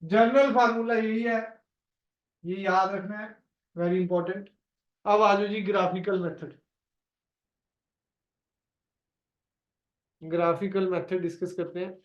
जनरल फार्मूला यही है, ये याद रखना है, वेरी इंपॉर्टेंट। अब आ जाओ जी graphical method. Graphical method discuss करते हैं।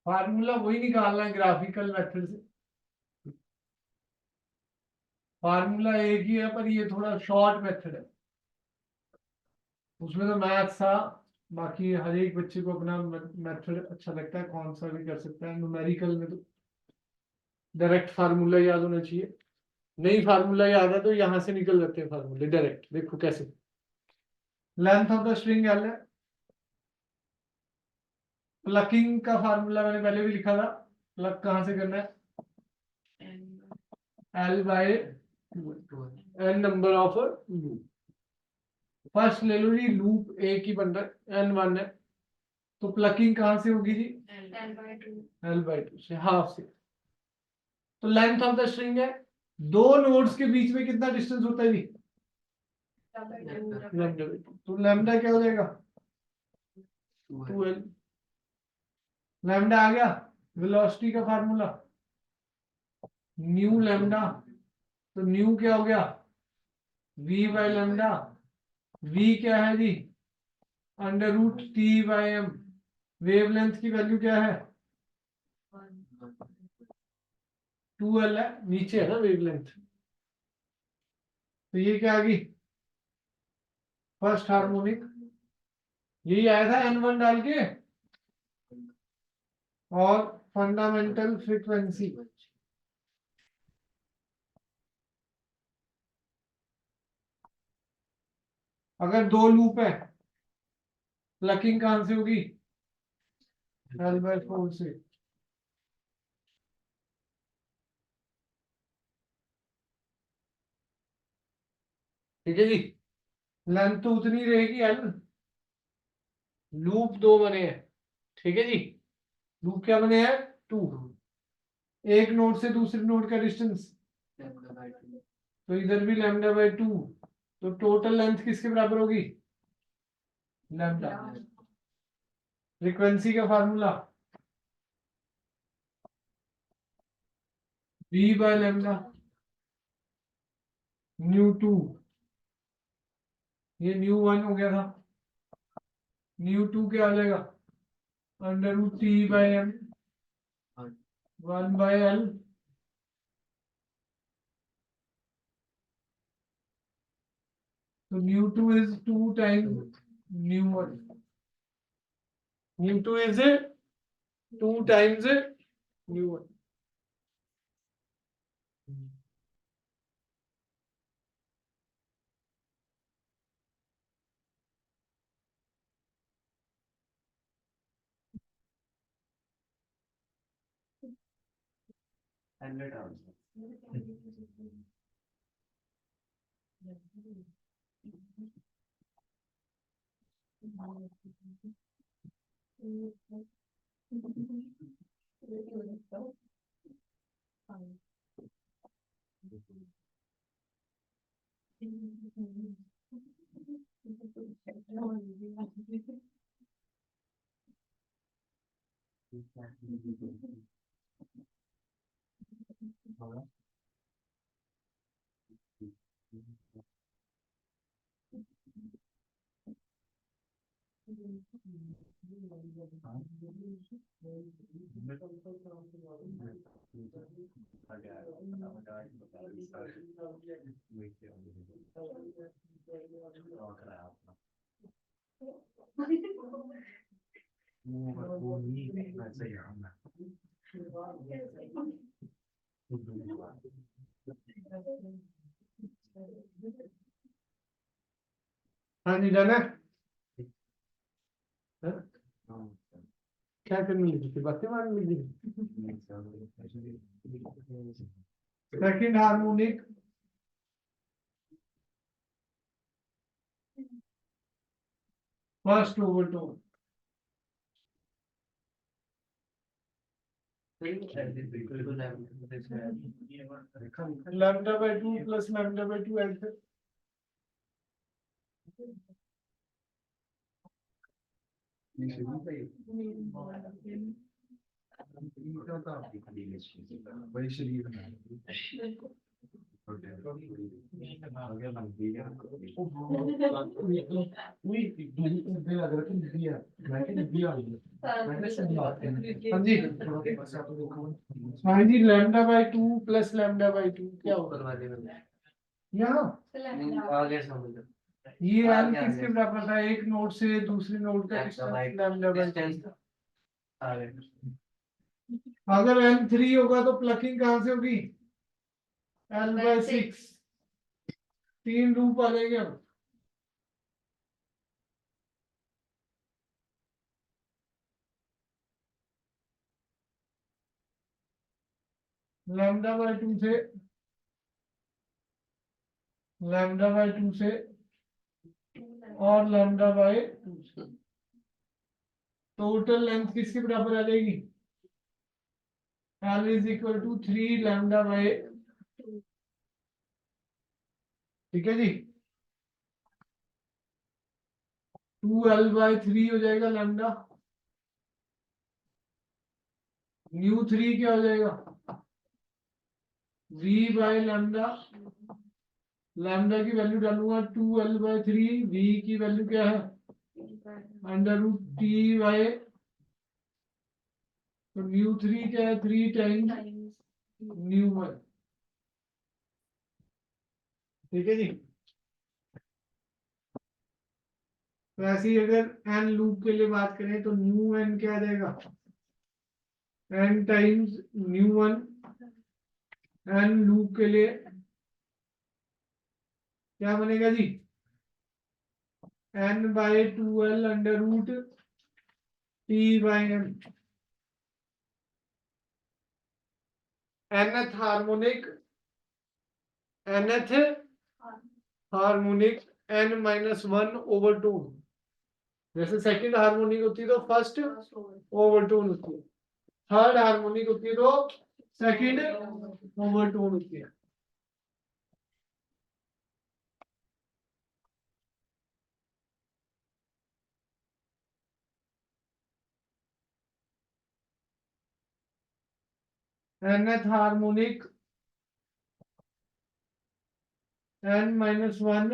फार्मूला वही निकालना है ग्राफिकल मेथड से, फार्मूला एक ही है पर ये थोड़ा शॉर्ट मेथड है। उसमें तो मैथ्स था बाकी हर एक बच्चे को अपना मेथड अच्छा लगता है, कौन सा भी कर सकता है। न्यूमेरिकल में तो डायरेक्ट फार्मूला याद होना चाहिए, नहीं फार्मूला याद है तो यहाँ से निकल जाते हैं फार्मूले डायरेक्ट। देखो कैसे, length of the string L है, प्लकिंग का फार्मूला मैंने पहले भी लिखा था, प्लग कहाँ से करना है, l by n number of loop. First ले लो जी, लूप एक ही बन रहा है, एन वन है, तो प्लकिंग कहाँ से होगी जी, एल बाय टू से, हाफ से। तो लेंथ ऑफ द स्ट्रिंग है, दो नोड्स के बीच में कितना डिस्टेंस होता है जी, लैम्डा। तो लैम्डा क्या हो जाएगा, 2l। लैम्डा आ गया, वेलोसिटी का फार्मूला न्यू लैम्डा, तो न्यू क्या हो गया, v बाय लैम्डा। v क्या है जी, under root t by m। Wavelength की वैल्यू क्या है, 2l है, नीचे है ना वेवलेंथ। तो ये क्या आ गई, फर्स्ट हार्मोनिक, यही आया था n1 डाल के, और फंडामेंटल फ्रीक्वेंसी। अगर दो लूप है, प्लकिंग कहां से होगी, एल बाय 4 से। ठीक है जी, लेंथ तो उतनी रहेगी एल, लूप दो बने हैं। ठीक है जी, लूप क्या बने हैं, 2। एक नोड से दूसरे नोड का डिस्टेंस, तो इधर भी लैम्डा बाय 2। तो टोटल लेंथ किसके बराबर होगी, लैम्डा। फ्रीक्वेंसी का formula v by lambda new 2, ये न्यू 1 हो गया था, न्यू 2 क्या आ जाएगा, under root t by m 1 by l। तो nu 2 is 2 times nu 1, nu 2 is 2 times nu 1। हाँ जी, जाना है? हाँ? क्या करने लगी थी, बातें मारने लगी थी? Second harmonic first overtone, lambda by 2 plus lambda by 2 add कर। हाँ जी, हाँ जी, lambda by 2 plus lambda by 2 क्या होगा यहाँ, आ गया समझ। ये हाँ, एन क्या किसके है? बराबर था, एक नोड से दूसरे नोड का डिस्टेंस लैम्डा बाय डिस्टेंस 2। आ गए। अगर एन 3 होगा तो प्लकिंग कहाँ से होगी, एल बाय 6, 3 लूप आ जाएंगे अब। लैम्डा बाय 2 से, लैम्डा बाय 2 से और लैम्डा बाय 2 से, टोटल लेंथ किसके बराबर आ जाएगी, l is equal to 3 lambda by, ठीक है जी, 2 एल बाय 3 हो जाएगा लैम्डा, न्यू 3 क्या हो जाएगा, v बाय लैम्डा, लैम्डा की वैल्यू डालूंगा 2 एल बाय 3, v की वैल्यू क्या है अंडर रूट टी बाय, तो न्यू 3 क्या है 3 टाइम्स न्यू 1, ठीक है जी। तो ऐसे ही अगर एन लूप के लिए बात करें तो न्यू एन क्या आ जाएगा, n times nu 1, n loop के लिए क्या बनेगा जी, n by 2 l under root t by m, nth harmonic, nth harmonic n minus 1 overtone, जैसे सेकंड हार्मोनिक होती है तो फर्स्ट ओवरटोन होती है, थर्ड हार्मोनिक होती है तो सेकंड ओवरटोन होती है। nth harmonic n minus 1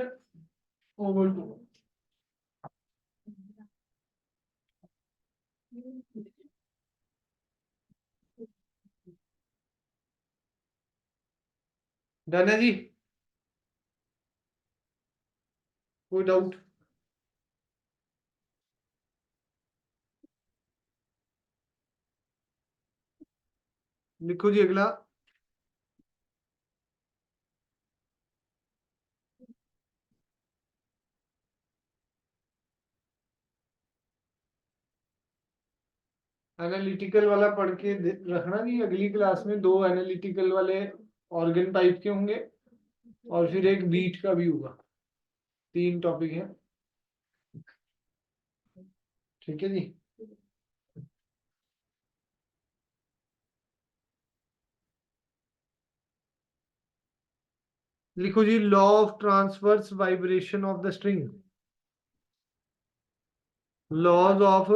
overtone, done है जी, कोई डाउट, लिखो जी अगला, एनालिटिकल वाला पढ़ के रखना नहीं, अगली क्लास में 2 एनालिटिकल वाले ऑर्गन टाइप के होंगे और फिर एक बीट का भी होगा, 3 टॉपिक है, ठीक है जी। लिखो जी, law of transverse vibration of the string, laws of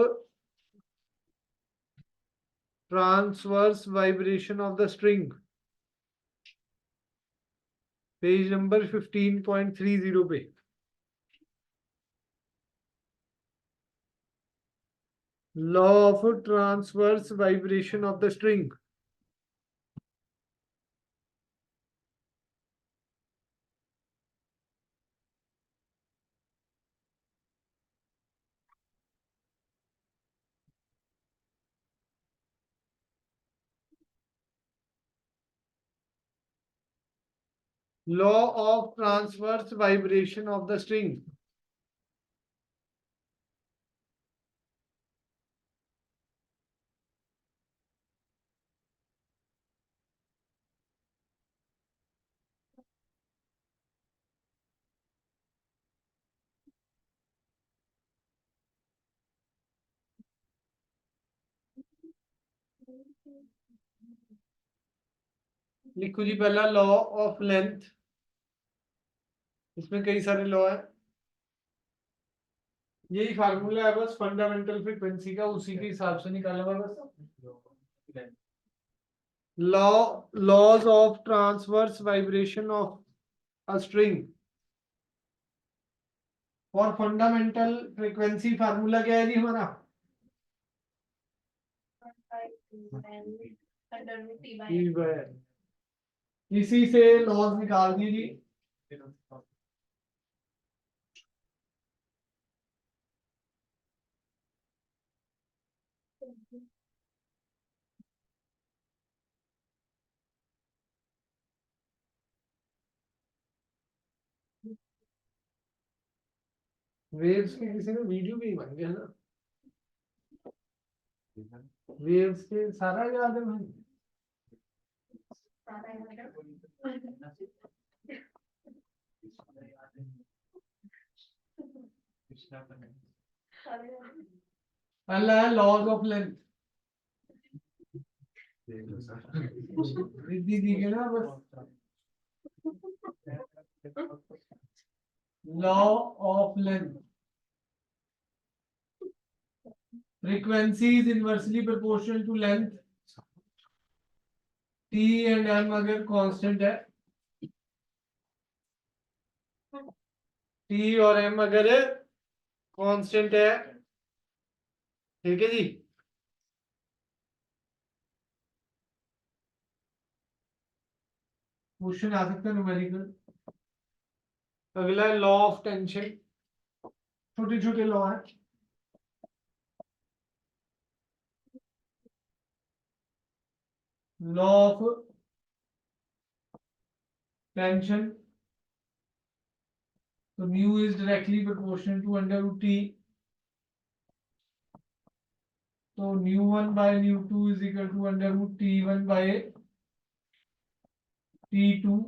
transverse vibration of the string, page number 15.30 पे, law of transverse vibration of the string, law of transverse vibration of the string, लिखो जी पहला लॉ ऑफ लेंथ, इसमें कई सारे law है, यही formula है बस फंडामेंटल फ्रीक्वेंसी का, उसी के हिसाब से निकाला हुआ बस। Law, laws of transverse vibration of a string, और फंडामेंटल फ्रीक्वेंसी फार्मूला क्या है जी हमारा, E by L। इसी से लॉज निकाल दीजिए, वेव्स की किसी ने वीडियो भी बनाई है ना, वेव्स के सारा याद है भाई। पहला है लॉज ऑफ लेंथ, विधि दी गई ना बस। Law of length, frequency is inversely proportional to length, t and m अगर कांस्टेंट है, t और m अगर कांस्टेंट है, ठीक है जी। क्वेश्चन आ सकता है न्यूमेरिकल। अगला है लॉ ऑफ टेंशन, छोटे छोटे लॉ है। लॉ ऑफ टेंशन, तो mu is directly proportional to under root t, तो nu one by nu two is equal to under root t one by t two.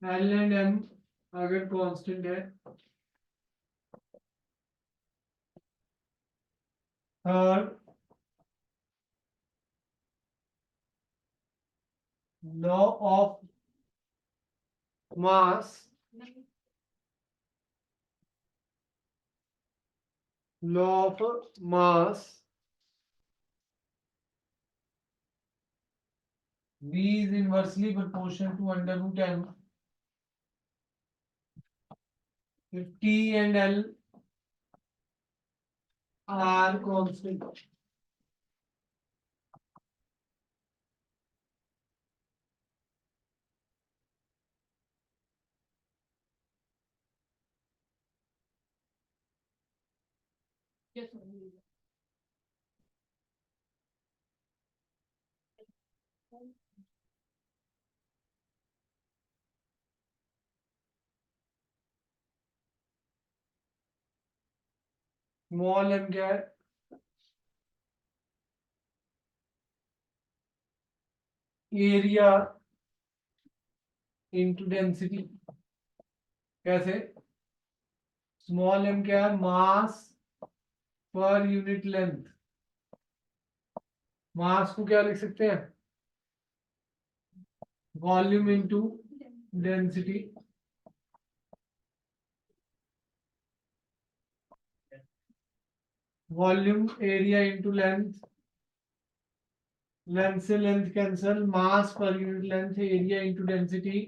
L and m अगर constant है, third law of mass, law of mass v is inversely proportional to under root m if t and l are constant। Small m क्या है, area into density. कैसे, small m क्या है, मास per unit length. मास को क्या लिख सकते हैं, volume into density. Volume area into length, length से length cancel, mass per unit length, area into density.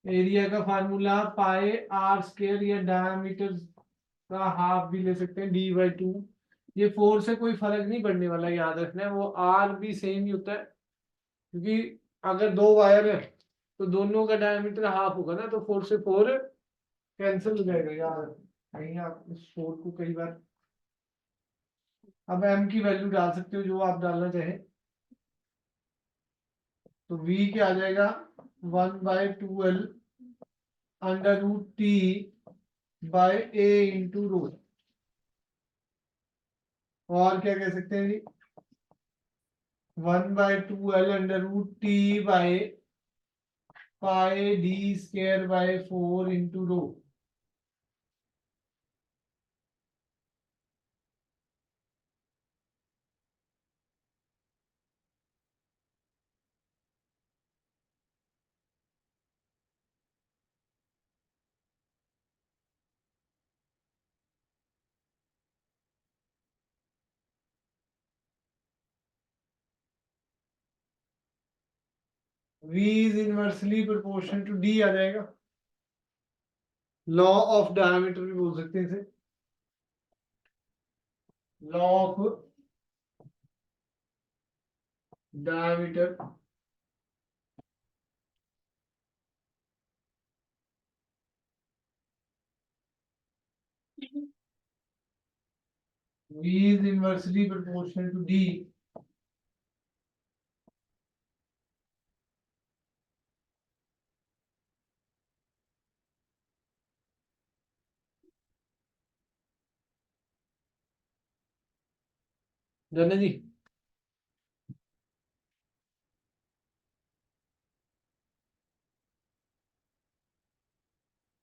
Area का फार्मूला पाई आर स्क्वायर या डायमीटर का हाफ भी ले सकते हैं, डी बाई टू। ये 4 से कोई फर्क नहीं पड़ने वाला, याद रखना है, वो आर भी सेम ही होता है, क्योंकि अगर दो वायर है तो दोनों का डायमीटर हाफ होगा ना, तो 4 से 4 कैंसिल हो जाएगा यार। कहीं आप इस 4 को कई बार, अब m की वैल्यू डाल सकते हो जो आप डालना चाहें। तो v क्या आ जाएगा, 1/2l under root t by a into rho. और क्या कह सकते हैं जी, 1/2l under root t by pi d square by 4 into rho. V is inversely proportional to D आ जाएगा। लॉ ऑफ डायमीटर भी बोल सकते हैं इसे, law of diameter V is inversely proportional to D जाने जी।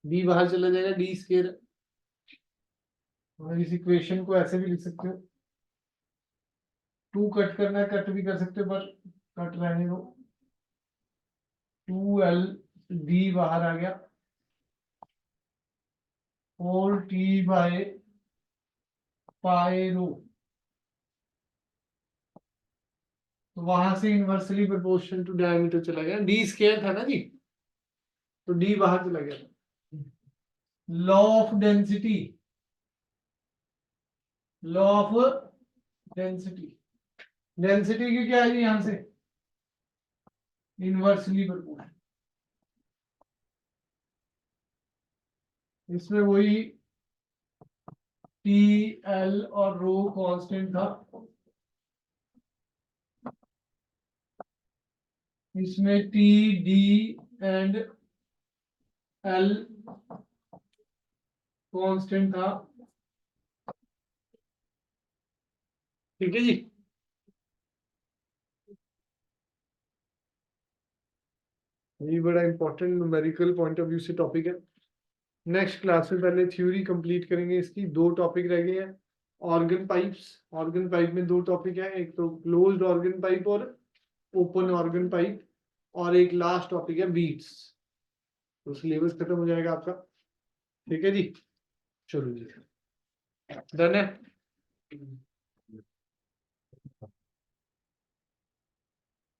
D बाहर चला जाएगा, D स्क्वायर। और इस इक्वेशन को ऐसे भी लिख सकते हो, 2 कट करना है कट भी कर सकते हो, पर कट रहने दो। 2L D बाहर आ गया, 4T बाय पाई रो। तो वहां से इनवर्सली प्रोपोर्शनल टू डायमीटर चला गया, डी स्क्वायर था ना जी, तो डी बाहर चला गया। Law of density, law of density, density की क्या है जी यहां से, इनवर्सली प्रोपोर्शनल। इसमें वही टी एल और रो कांस्टेंट था, इसमें T D and L constant था। ठीक है जी। ये बड़ा important numerical point of view से टॉपिक है। नेक्स्ट क्लास में पहले थ्योरी कंप्लीट करेंगे, इसकी 2 टॉपिक रह गए हैं। ऑर्गन पाइप्स, ऑर्गन पाइप में 2 टॉपिक है, एक तो क्लोज्ड ऑर्गन पाइप और ओपन ऑर्गन पाइप, और एक लास्ट टॉपिक है बीट्स। तो सिलेबस खत्म हो जाएगा आपका। ठीक है जी, चलो जी, डन है।